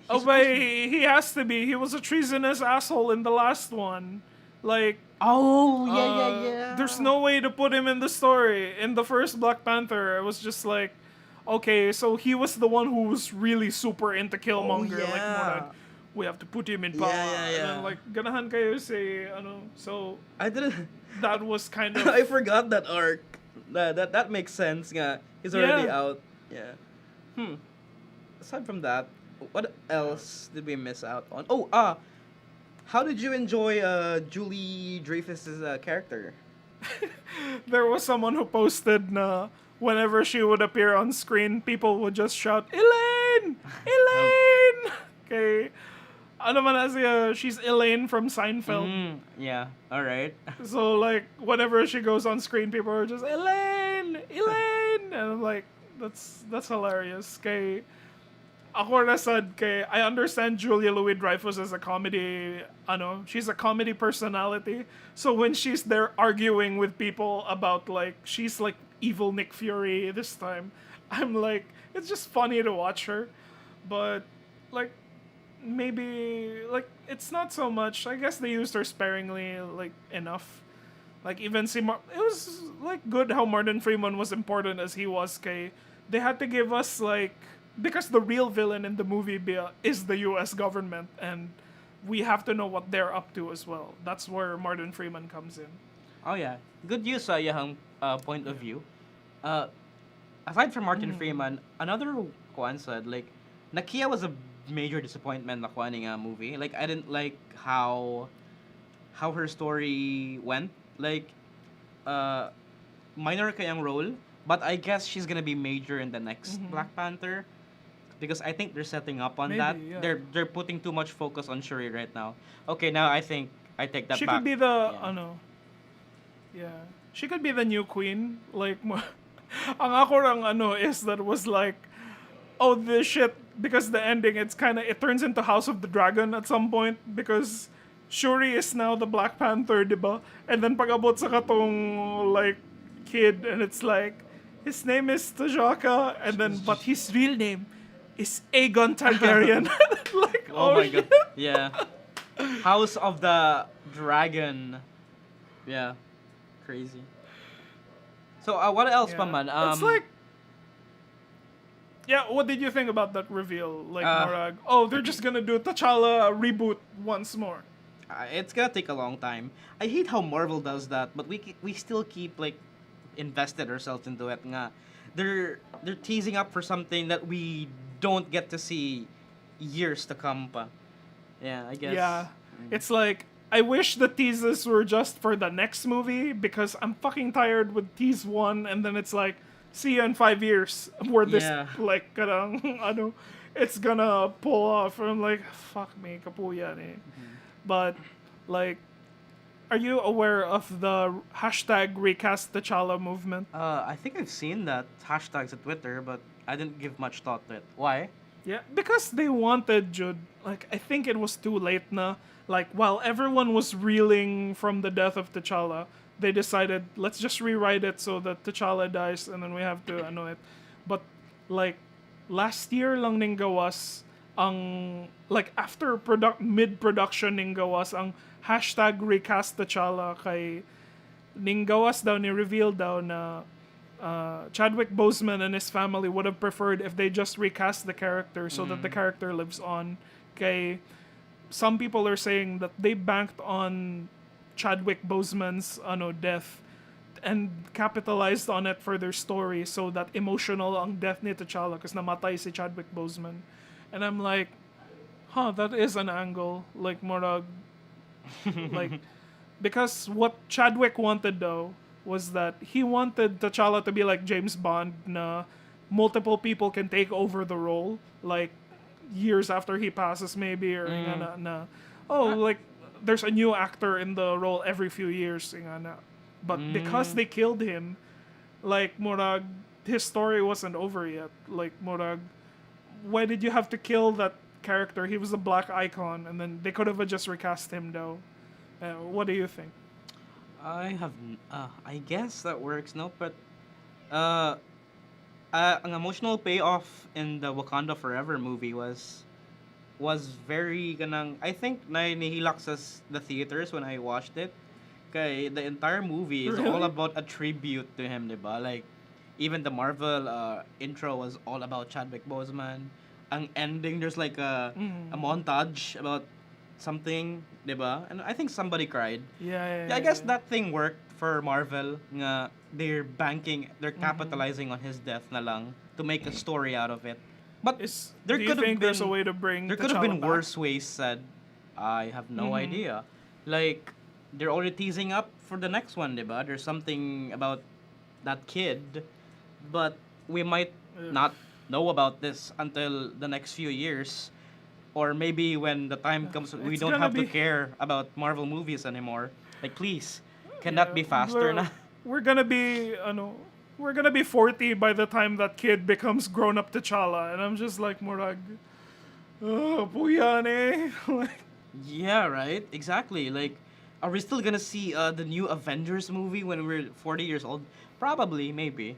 he's but supposed to- he has to be. He was a treasonous asshole in the last one. Like, Oh yeah. there's no way to put him in the story. In the first Black Panther, it was just like, okay, so he was the one who was really super into Killmonger. Like, yeah. more like, we have to put him in power. Yeah. And then, like, ganahan kayo si, ano, so I didn't. that was kind of... I forgot that arc. That makes sense. Nga. He's already Yeah. out. Yeah. Aside from that, what else did we miss out on? Oh, how did you enjoy Julie Dreyfus's character? There was someone who posted na whenever she would appear on screen, people would just shout, Elaine! Oh. Elaine! Okay. Ano man na siya, she's Elaine from Seinfeld. Yeah. All right. So, like, whenever she goes on screen, people are just, Elaine! Elaine! And I'm like, that's hilarious. Kay, ako na sad kay, I understand Julia Louis-Dreyfus as a comedy, she's a comedy personality. So when she's there arguing with people about, like, she's like evil Nick Fury this time, I'm like, it's just funny to watch her. But, like, maybe, like, it's not so much. I guess they used her sparingly, like, enough. Like, even it was, like, good how Martin Freeman was important as he was, kay. They had to give us, like, because the real villain in the movie is the U.S. government, and we have to know what they're up to as well. That's where Martin Freeman comes in. Oh yeah, good use sa iyang point of view. Aside from Martin Freeman, another kuan said like Nakia was a major disappointment na kuan nga movie. Like I didn't like how her story went. Like minor kayang role, but I guess she's gonna be major in the next Black Panther. Because I think they're setting up on Maybe, that. yeah. They're putting too much focus on Shuri right now. Okay, now I think I take that She back. could be the, Yeah. she could be the new queen. Like, ang ako lang is that was like, oh, this shit, because the ending, it turns into House of the Dragon at some point, because Shuri is now the Black Panther, diba? And then pag-abot sa katong, like, kid, and it's like, his name is T'Chaka, and then, but his real name is Aegon Targaryen. Like, Oh my shit. god. Yeah. House of the Dragon. Yeah. Crazy. So what else pa man? It's like, yeah, what did you think about that reveal? Like, Morag, they're just gonna do T'Challa reboot once more. It's gonna take a long time. I hate how Marvel does that, but we still keep like invested ourselves into it. Nga, they're teasing up for something that we don't get to see years to come pa. Yeah, I guess. Yeah. It's like, I wish the teases were just for the next movie, because I'm fucking tired with tease 1, and then it's like, see you in 5 years, where this, Yeah. like, karang, it's gonna pull off. And I'm like, fuck me, kapuyan eh. But, like, are you aware of the hashtag recast T'Challa movement? I think I've seen that hashtags at Twitter, but I didn't give much thought to it. Why? Yeah, because they wanted Jude. Like, I think it was too late na. Like, while everyone was reeling from the death of T'Challa, they decided, let's just rewrite it so that T'Challa dies and then we have to it. But, like, last year lang ning gawas ang, like, after mid-production ning gawas ang hashtag recast T'Challa kay ning gawas daw, ni-reveal daw na Chadwick Boseman and his family would have preferred if they just recast the character so that the character lives on. Kay some people are saying that they banked on Chadwick Boseman's death and capitalized on it for their story, so that emotional ang death ni T'Challa because namatay si Chadwick Boseman. And I'm like, that is an angle. Like, morag, like, because what Chadwick wanted though was that he wanted T'Challa to be like James Bond, na multiple people can take over the role, like years after he passes maybe, or like there's a new actor in the role every few years, but because they killed him, like, morag, his story wasn't over yet. Like, morag, why did you have to kill that character? He was a black icon, and then they could have just recast him though. What do you think? I guess that works, no? But, ang emotional payoff in the Wakanda Forever movie was very ganang, I think nahihilak sa the theaters when I watched it. Kay the entire movie is all about a tribute to him, diba? Like, even the Marvel intro was all about Chadwick Boseman. Ang ending, there's like a montage about something, diba? And I think somebody cried. Yeah, I guess that thing worked for Marvel. Nga they're capitalizing on his death na lang to make a story out of it. But do you think there's a way to bring there could have been T'Challa back? worse ways said. I have no idea. Like, they're already teasing up for the next one, diba? There's something about that kid. but we might Ugh. not know about this until the next few years. Or maybe when the time comes, we It's don't gonna have to be care about Marvel movies anymore. Like, please, can that yeah. be faster na? We're gonna be we're gonna be 40 by the time that kid becomes grown up T'Challa, and I'm just like Murag. Oh, puyane. Like, Yeah, right? Exactly. Like, are we still gonna see the new Avengers movie when we're 40 years old? Probably, maybe.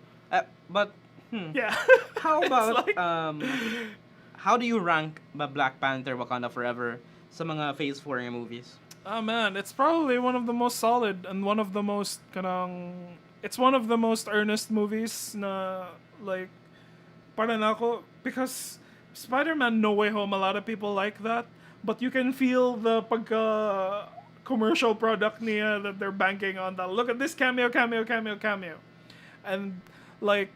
But, yeah. how It's about, like how do you rank Black Panther Wakanda Forever sa mga Phase 4 nga movies? oh man, it's probably one of the most solid and one of the most it's one of the most earnest movies na like para na ako because Spider-Man No Way Home, a lot of people like that, but you can feel the pagka commercial product niya that they're banking on that. Look at this cameo, cameo, cameo, cameo. And like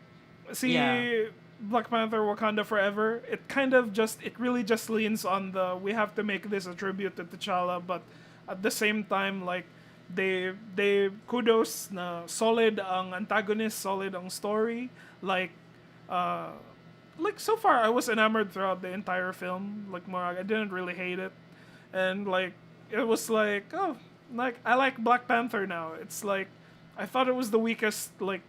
see Yeah. Black Panther Wakanda Forever, it really just leans on the we have to make this a tribute to T'Challa, but at the same time like they kudos na solid ang antagonist, solid ang story, uh like so far I was enamored throughout the entire film. Like more I didn't really hate it. And like it was like oh like I like Black Panther now. It's like I thought it was the weakest like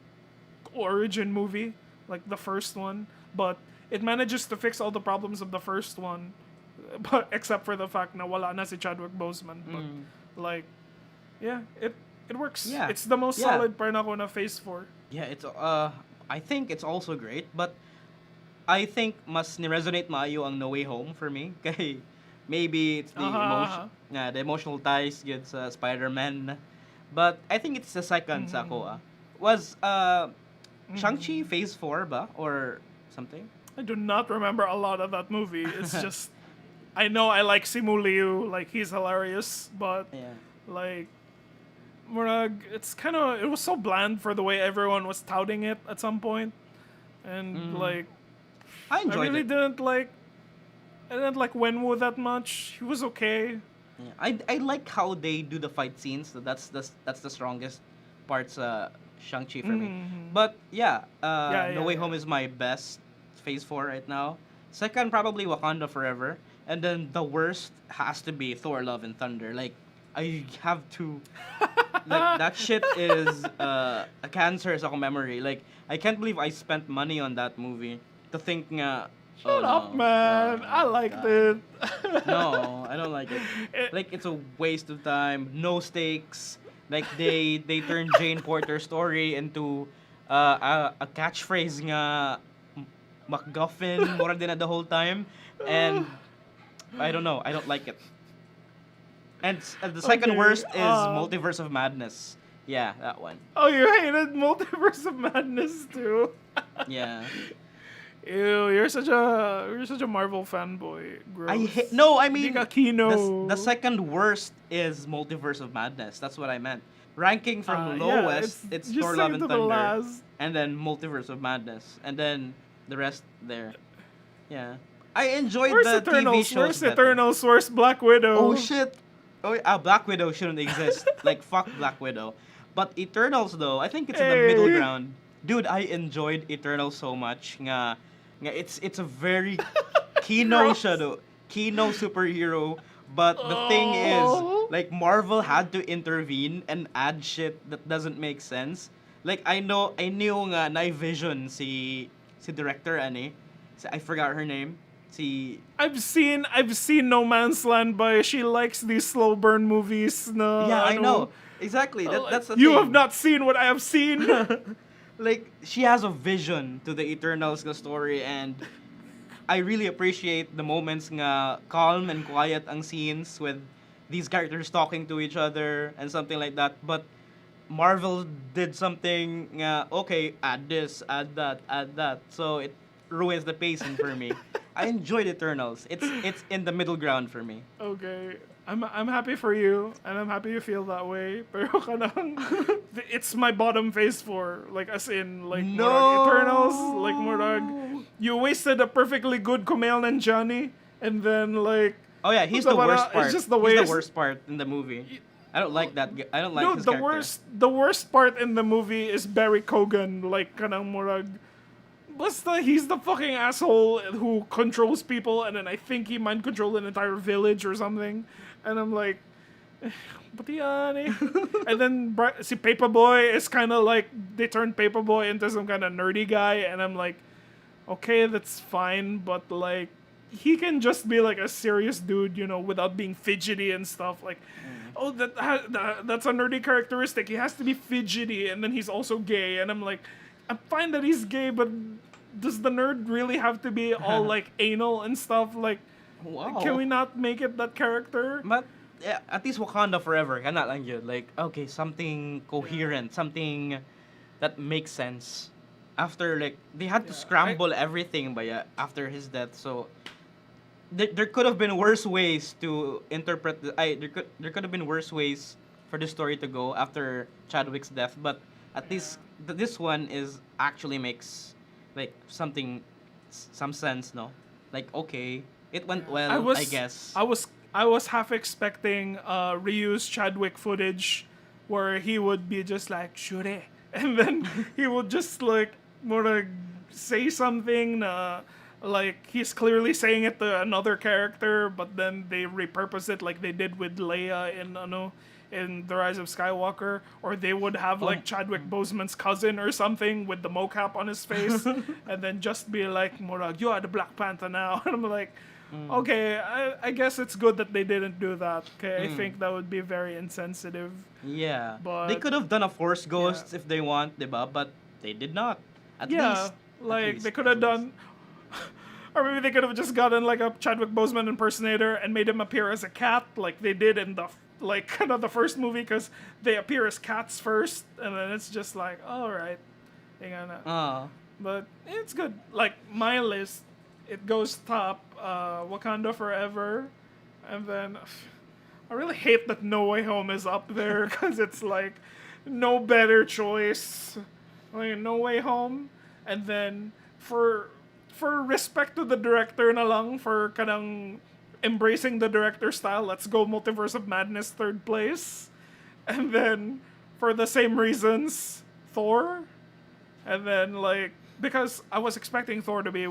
origin movie, like the first one, but it manages to fix all the problems of the first one, but except for the fact na wala na si Chadwick Boseman. But like, yeah, it works. Yeah. It's the most Yeah. solid pa na ako na Phase 4. Yeah, it's I think it's also great, but I think mas ni-resonate maayo ang No Way Home for me. Kay maybe it's the emotion, the emotional ties with Spider-Man. But I think it's the second sa ako. Was Shang-Chi Phase 4 ba or something? I do not remember a lot of that movie. It's just I know I like Simu Liu, like he's hilarious, but Yeah. like Murag, it was so bland for the way everyone was touting it at some point. And like I I enjoyed really it. I didn't like Wenwu that much. He was okay. Yeah. I like how they do the fight scenes. So that's the strongest parts Shang-Chi for me. But yeah, No Way Home is my best Phase 4 right now. Second probably Wakanda Forever, and then the worst has to be Thor Love and Thunder. Like I have to like that shit is a cancer sa akong memory. Like I can't believe I spent money on that movie to think nga Shut up, man. I liked it. No, I don't like it. Like it's a waste of time. No stakes. Like they turned Jane Porter's story into a catchphrase nga MacGuffin more than the whole time, and I don't know. I don't like it. And the second Okay, worst is Multiverse of Madness. Yeah, that one. Oh, you hated Multiverse of Madness too. Yeah. Ew, you're such a Marvel fanboy. Gross. No, I Hindi mean ka kino. the second worst is Multiverse of Madness. That's what I meant. Ranking from Yeah, lowest, it's just Thor second Love and to the Thunder, last. and then Multiverse of Madness, and then the rest there. Yeah, I enjoyed Where's the TV Eternals? shows. Where's better. Eternals? Where's Black Widow? Oh shit! Black Widow shouldn't exist. Like fuck Black Widow. But Eternals though, I think it's in the middle Hey. ground. Dude, I enjoyed Eternals so much. Nga it's a very Kino Gross. shadow, Kino superhero. But the thing Oh. is, like Marvel had to intervene and add shit that doesn't make sense. Like I knew nga na vision si director ani. I forgot her name. Si I've seen No Man's Land, but she likes these slow burn movies. Na, yeah, I ano. know exactly. That's the You thing. have not seen what I have seen. Like she has a vision to the Eternals nga story, and I really appreciate the moments nga calm and quiet ang scenes with these characters talking to each other and something like that. But Marvel did something nga okay, add this, add that. So it ruins the pacing for me. I enjoyed Eternals. It's in the middle ground for me. Okay. I'm happy for you, and I'm happy you feel that way. Pero kanang, it's my bottom Phase 4. Like, as in, like, No! Murag Eternals, like, Murag, you wasted a perfectly good Kumail Nanjiani, and then, like, Oh yeah, he's So the para- worst it's part. just the He's way the it's- worst part in the movie. I don't like that. I don't like No, his the character. worst part in the movie is Barry Kogan, like kanang murag. Basta he's the fucking asshole who controls people, and then I think he mind controlled an entire village or something. And I'm like, pati yan eh. And then si Paperboy is kind of like they turned Paperboy into some kind of nerdy guy, and I'm like, okay, that's fine, but like he can just be like a serious dude, you know, without being fidgety and stuff. Like, oh, that's a nerdy characteristic. He has to be fidgety, and then he's also gay, and I'm like, I'm fine that he's gay, but does the nerd really have to be all like anal and stuff? Like, Wow. can we not make it that character? But yeah, at least Wakanda Forever, kana lang yun. Like, okay, something coherent, something that makes sense. After, like, they had to scramble everything after his death, so there could have been worse ways to interpret there could have been worse ways for the story to go after Chadwick's death, but at least this one is actually makes like some sense, no? Like, okay, it went well, I guess. I was half expecting reused Chadwick footage where he would be just like shure, and then he would just like more say something like he's clearly saying it to another character, but then they repurpose it like they did with Leia in The Rise of Skywalker, or they would have like Chadwick Boseman's cousin or something with the mocap on his face, and then just be like, Murag, you are the Black Panther now. And I'm like, okay, I guess it's good that they didn't do that. Okay, I think that would be very insensitive. Yeah. But they could have done a Force Ghost if they want, diba? But they did not. At least. Like they could have done, or maybe they could have just gotten like a Chadwick Boseman impersonator and made him appear as a cat, like they did in the like kind of the first movie, because they appear as cats first, and then it's just like, all right, but it's good. Like my list, it goes top Wakanda Forever, and then I really hate that No Way Home is up there because it's like no better choice. Like No Way Home, and then for respect to the director na lang, for kanang embracing the director style, let's go Multiverse of Madness third place, and then for the same reasons Thor, and then like because I was expecting Thor to be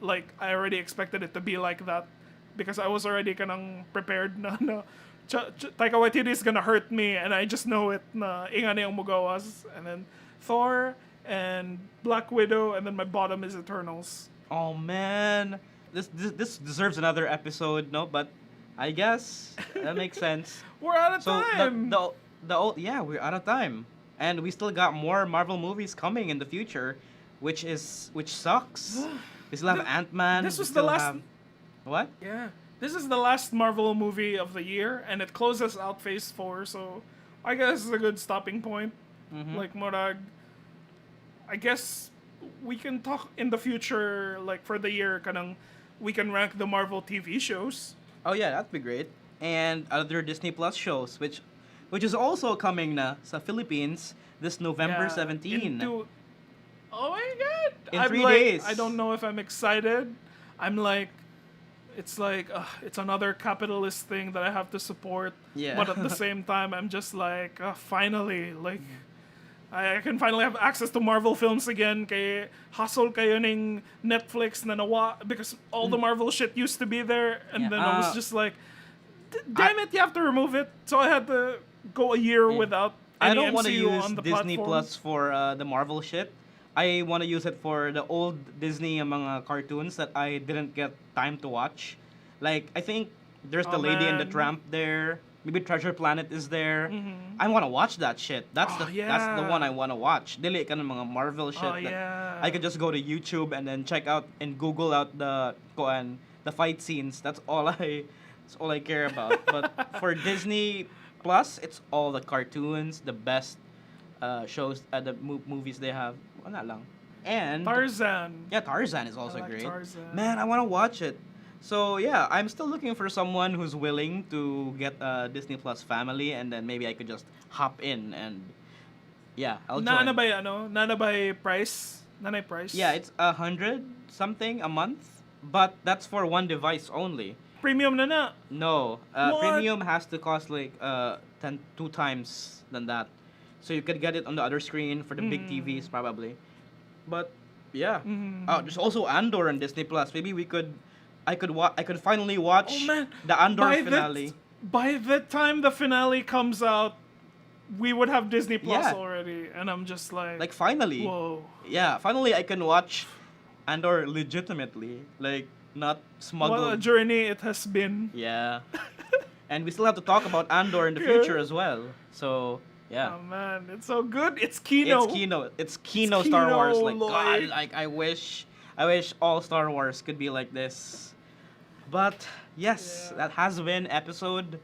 like I already expected it to be like that because I was already kanang prepared na Taika Waititi is gonna hurt me, and I just know it na ingani ang mugawas, and then Thor and Black Widow, and then my bottom is Eternals. Oh man, this deserves another episode, no? But I guess that makes sense. We're out of So time. we're out of time, and we still got more Marvel movies coming in the future, which sucks. We still have Ant-Man. This was we the still last. have- What? Yeah, this is the last Marvel movie of the year, and it closes out Phase 4. So I guess it's a good stopping point. Like Morag, I guess we can talk in the future, like for the year, kanang we can rank the Marvel TV shows. Oh yeah, that'd be great. And other Disney Plus shows, which is also coming na sa Philippines this November Yeah, 17. Oh my god! In I'm 3 like, days. I don't know if I'm excited. I'm like, it's like it's another capitalist thing that I have to support. Yeah. But at the same time, I'm just like, finally, like. I can finally have access to Marvel films again. Kay hustle kayo ning Netflix na nawa because all the Marvel shit used to be there, and Yeah, then I was just like, damn it, you have to remove it. So I had to go a year without I any don't want to MCU use on the Disney platform. Plus for the Marvel shit. I want to use it for the old Disney mga cartoons that I didn't get time to watch. Like, I think there's The Lady and the man. Tramp there. Maybe Treasure Planet is there. I want to watch that shit. That's the one I want to watch. Dili ka ng mga Marvel shit. Oh, that yeah. I could just go to YouTube and then check out and Google out the fight scenes. That's all I care about. But for Disney Plus, it's all the cartoons, the best shows, the movies they have. Wala lang. And Tarzan. yeah, Tarzan is also like great. Tarzan. Man, I want to watch it. So yeah, I'm still looking for someone who's willing to get a Disney Plus family, and then maybe I could just hop in and yeah, I'll join. Nana by price? Nanay price? Yeah, it's 100 something a month, but that's for one device only. Premium na. No, What? premium has to cost like two times than that. So you could get it on the other screen for the big TVs probably. But yeah. There's also Andor on Disney Plus. Maybe I could finally watch Oh man, the Andor by finale. By the time the finale comes out, we would have Disney Plus Yeah. already, and I'm just like, Like finally. whoa. Yeah, finally I can watch Andor legitimately. Like not smuggled. What a journey it has been. Yeah. And we still have to talk about Andor in the Yeah. future as well. So, yeah. Oh man, it's so good. It's Kino. It's Kino Star Kino, Wars. Like Lloyd. God, like I wish all Star Wars could be like this. But yes, Yeah. that has been episode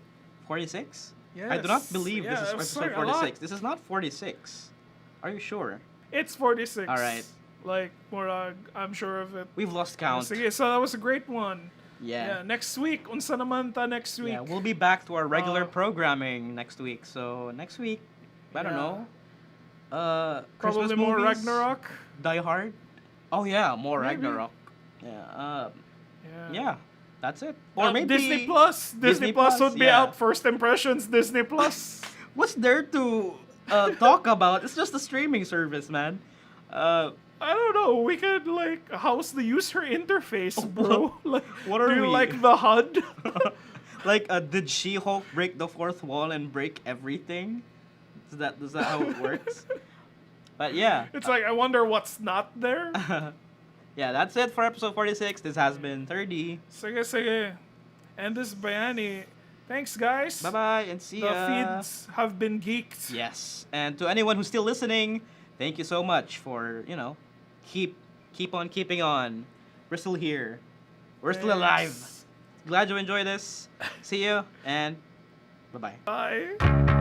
46. I do not Yes. believe this Yeah, is it was episode like a lot. 46. This is not 46. Are you sure? It's 46. All right. Like, Morag, I'm sure of it. We've lost count. Sige, so that was a great one. Yeah. Next week, unsa naman ta next week? Yeah, we'll be back to our regular Uh, programming next week. So next week, I don't Yeah. know. Probably Christmas more movies? Ragnarok. Die Hard. Oh yeah, more Maybe. Ragnarok. Yeah. Yeah. Yeah. That's it. Or maybe Disney Plus. Disney Disney Plus Plus, would be yeah. out. First impressions, Disney Plus. What's there to talk about? It's just a streaming service, man. I don't know. We could like house the user interface, bro. Like, What are do you we? like the HUD? Like, did She-Hulk break the fourth wall and break everything? Is that how it works? But yeah. It's like I wonder what's not there. Yeah, that's it for episode 46. This has been 30. Sige, sige. And this is Bayani. Thanks, guys. Bye-bye and see The ya. feeds have been geeked. Yes. And to anyone who's still listening, thank you so much for, keep on keeping on. We're still here. We're still alive. Thanks. Glad you enjoyed this. See you and bye-bye. Bye.